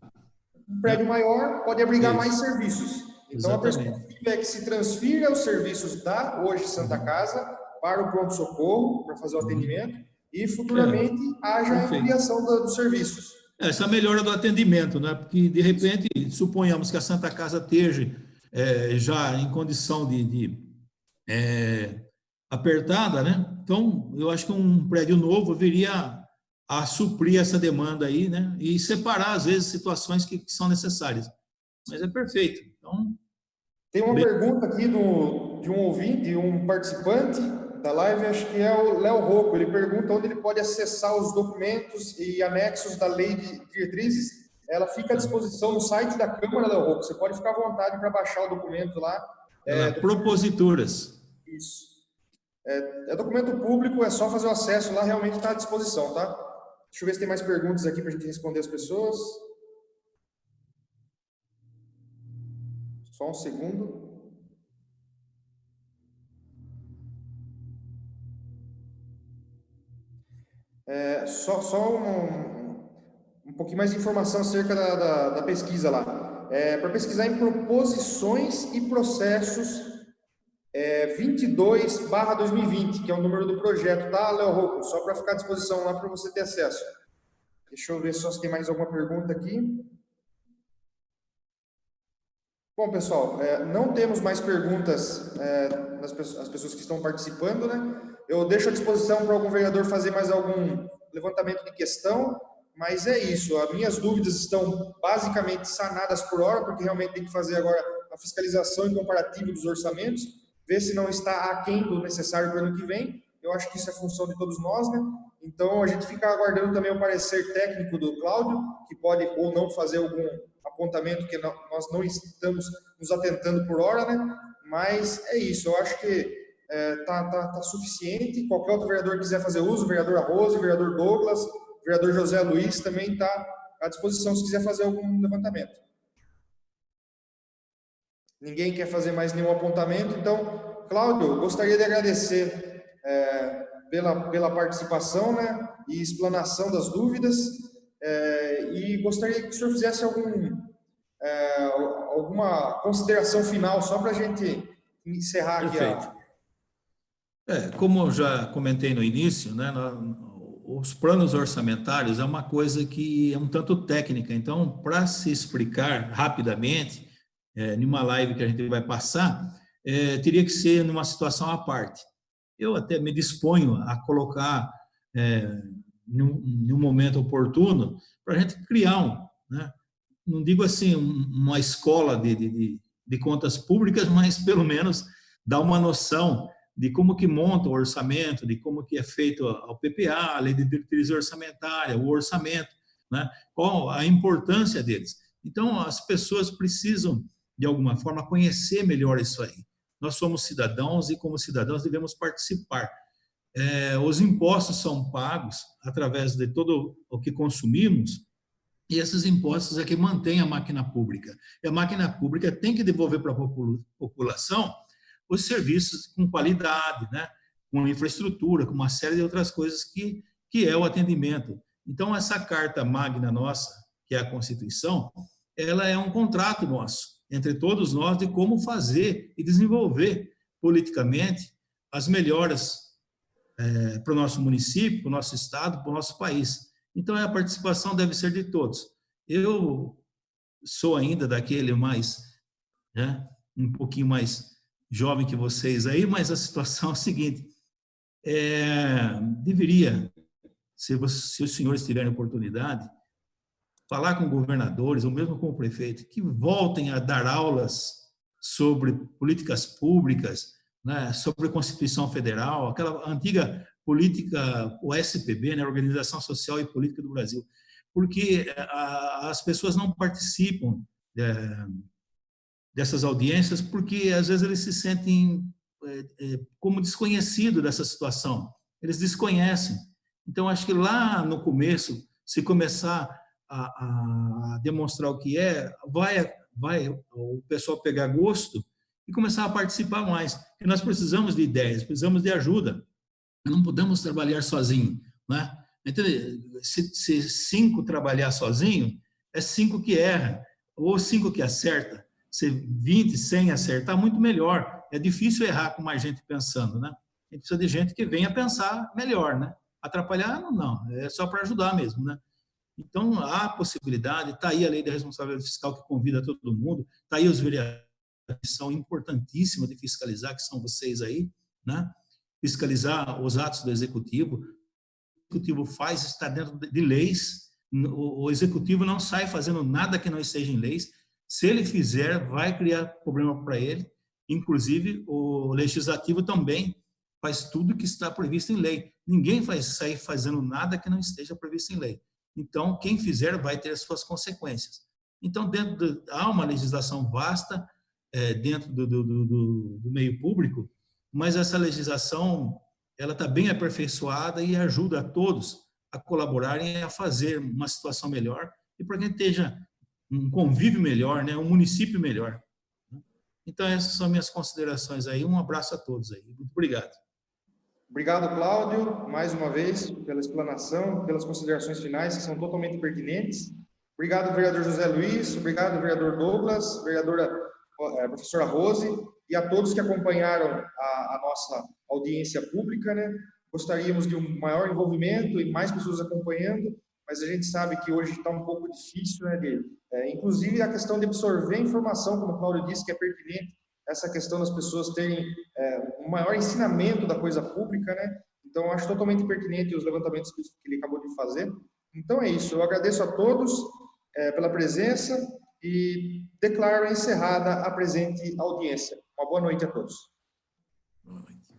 Um prédio maior pode abrigar mais serviços. Então, exatamente. A perspectiva é que se transfira os serviços da hoje Santa Casa para o pronto-socorro, para fazer o atendimento, e futuramente haja a ampliação dos serviços. Essa melhora do atendimento, né? Porque, de repente, suponhamos que a Santa Casa esteja já em condição de apertada, né? Então, eu acho que um prédio novo viria a suprir essa demanda aí, né? E separar, às vezes, situações que são necessárias. Mas é perfeito. Então, tem uma pergunta aqui de um ouvinte, de um participante, da live, acho que é o Léo Rocco. Ele pergunta onde ele pode acessar os documentos e anexos da lei de diretrizes. Ela fica à disposição no site da Câmara, Léo Rocco. Você pode ficar à vontade para baixar o documento lá. Proposituras. Isso. É documento público, é só fazer o acesso lá, realmente está à disposição, tá? Deixa eu ver se tem mais perguntas aqui para a gente responder as pessoas. Só um segundo. Só um pouquinho mais de informação acerca da pesquisa lá. Para pesquisar em proposições e processos 22/2020, que é o número do projeto, tá, Léo Rocco? Só para ficar à disposição lá para você ter acesso. Deixa eu ver só se tem mais alguma pergunta aqui. Bom, pessoal, não temos mais perguntas das pessoas que estão participando, né? Eu deixo à disposição para algum vereador fazer mais algum levantamento de questão, mas é isso. As minhas dúvidas estão basicamente sanadas por hora, porque realmente tem que fazer agora a fiscalização e comparativo dos orçamentos, ver se não está aquém do necessário para o ano que vem. Eu acho que isso é função de todos nós, né? Então, a gente fica aguardando também o parecer técnico do Cláudio, que pode ou não fazer algum apontamento que nós não estamos nos atentando por hora, né? Mas é isso, eu acho que tá suficiente. Qualquer outro vereador que quiser fazer uso, o vereador Arroz, o vereador Douglas, o vereador José Luiz também está à disposição se quiser fazer algum levantamento. Ninguém quer fazer mais nenhum apontamento, então, Cláudio, gostaria de agradecer pela participação, né, e explanação das dúvidas, e gostaria que o senhor fizesse alguma consideração final, só para a gente encerrar aqui. Perfeito. Como eu já comentei no início, né, os planos orçamentários é uma coisa que é um tanto técnica, então, para se explicar rapidamente, em uma live que a gente vai passar, teria que ser numa situação à parte. Eu até me disponho a colocar em um momento oportuno para a gente criar né, não digo assim uma escola de contas públicas, mas pelo menos dar uma noção de como que monta o orçamento, de como que é feito o PPA, a lei de diretriz orçamentária, o orçamento, né, qual a importância deles. Então, as pessoas precisam, de alguma forma, conhecer melhor isso aí. Nós somos cidadãos e, como cidadãos, devemos participar. Os impostos são pagos através de todo o que consumimos, e esses impostos é que mantêm a máquina pública. E a máquina pública tem que devolver para a população os serviços com qualidade, né? Com infraestrutura, com uma série de outras coisas que é o atendimento. Então, essa carta magna nossa, que é a Constituição, ela é um contrato nosso, entre todos nós, de como fazer e desenvolver politicamente as melhoras para o nosso município, para o nosso estado, para o nosso país. Então, a participação deve ser de todos. Eu sou ainda daquele mais, né, um pouquinho mais jovem que vocês aí, mas a situação é a seguinte, deveria, se os senhores tiverem oportunidade, falar com governadores, ou mesmo com o prefeito, que voltem a dar aulas sobre políticas públicas, né, sobre a Constituição Federal, aquela antiga política, o SPB, né, Organização Social e Política do Brasil, porque as pessoas não participam dessas audiências porque, às vezes, eles se sentem como desconhecidos dessa situação, eles desconhecem. Então, acho que lá no começo, se começar a demonstrar o que vai o pessoal pegar gosto e começar a participar mais, porque nós precisamos de ideias, precisamos de ajuda, não podemos trabalhar sozinho, né? Entendeu? Se 5 trabalhar sozinho, é 5 que erra, ou 5 que acerta. Se 20, 100 acertar, muito melhor. É difícil errar com mais gente pensando, né? A gente precisa de gente que venha pensar melhor, né? Atrapalhar, não, é só para ajudar mesmo, né? Então, há possibilidade, está aí a lei da responsabilidade fiscal que convida todo mundo, está aí os vereadores que são importantíssimos de fiscalizar, que são vocês aí, né? Fiscalizar os atos do executivo. O executivo faz, está dentro de leis, o executivo não sai fazendo nada que não esteja em leis. Se ele fizer, vai criar problema para ele. Inclusive, o legislativo também faz tudo que está previsto em lei. Ninguém vai sair fazendo nada que não esteja previsto em lei. Então, quem fizer vai ter as suas consequências. Então, há uma legislação vasta dentro do meio público, mas essa legislação ela está bem aperfeiçoada e ajuda a todos a colaborarem a fazer uma situação melhor e para que esteja um convívio melhor, né, um município melhor. Então, essas são minhas considerações aí. Um abraço a todos aí. Muito obrigado. Obrigado, Cláudio, mais uma vez, pela explanação, pelas considerações finais, que são totalmente pertinentes. Obrigado, vereador José Luiz. Obrigado, vereador Douglas, vereadora professora Rose, e a todos que acompanharam a nossa audiência pública, né? Gostaríamos de um maior envolvimento e mais pessoas acompanhando, mas a gente sabe que hoje está um pouco difícil, né, inclusive a questão de absorver informação, como o Cláudio disse, que é pertinente, essa questão das pessoas terem um maior ensinamento da coisa pública, né? Então, eu acho totalmente pertinente os levantamentos que ele acabou de fazer. Então, é isso. Eu agradeço a todos pela presença e declaro encerrada a presente audiência. Uma boa noite a todos. Boa noite.